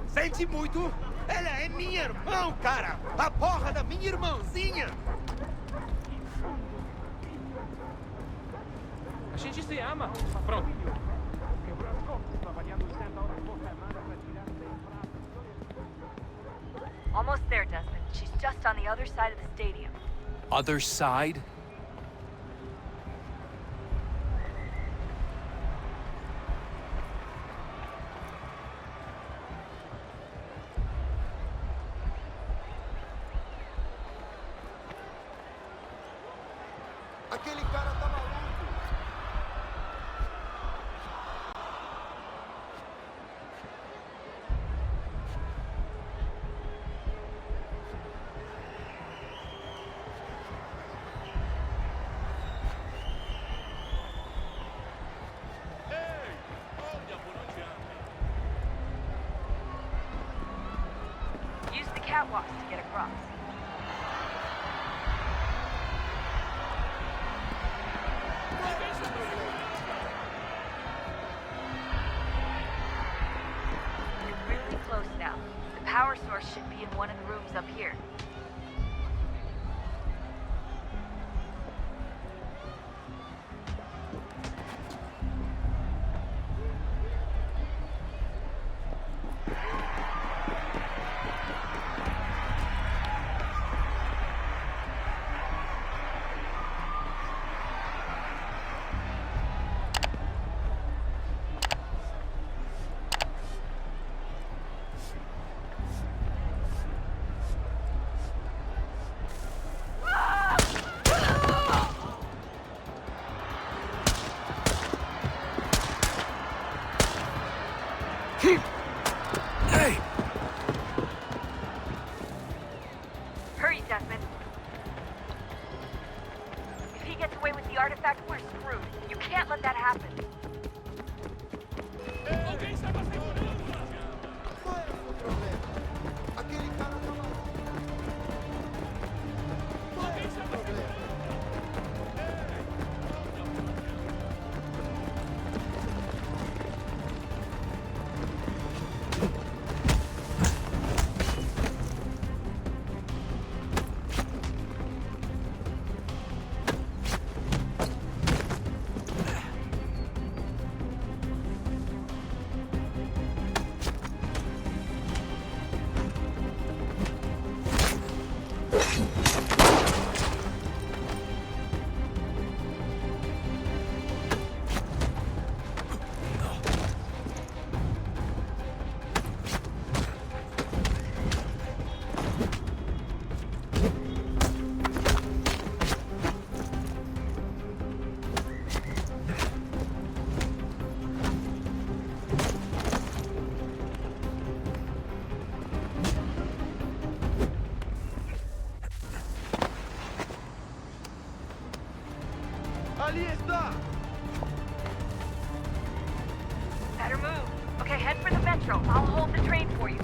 Sente muito? Ela é minha irmã, cara! A porra da minha irmãzinha! A gente se ama. Pronto. Almost there, Desmond. She's just on the other side of the stadium. Other side? Aquele cara tá maluco! Use the catwalks to get across. You're really close now. The power source should be in one of the rooms up here. gets away with the artifact, we're screwed. You can't let that happen. Ali está! Better move. Okay, head for the metro. I'll hold the train for you.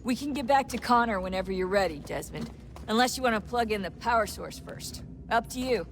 We can get back to Connor whenever you're ready, Desmond. Unless you want to plug in the power source first. Up to you.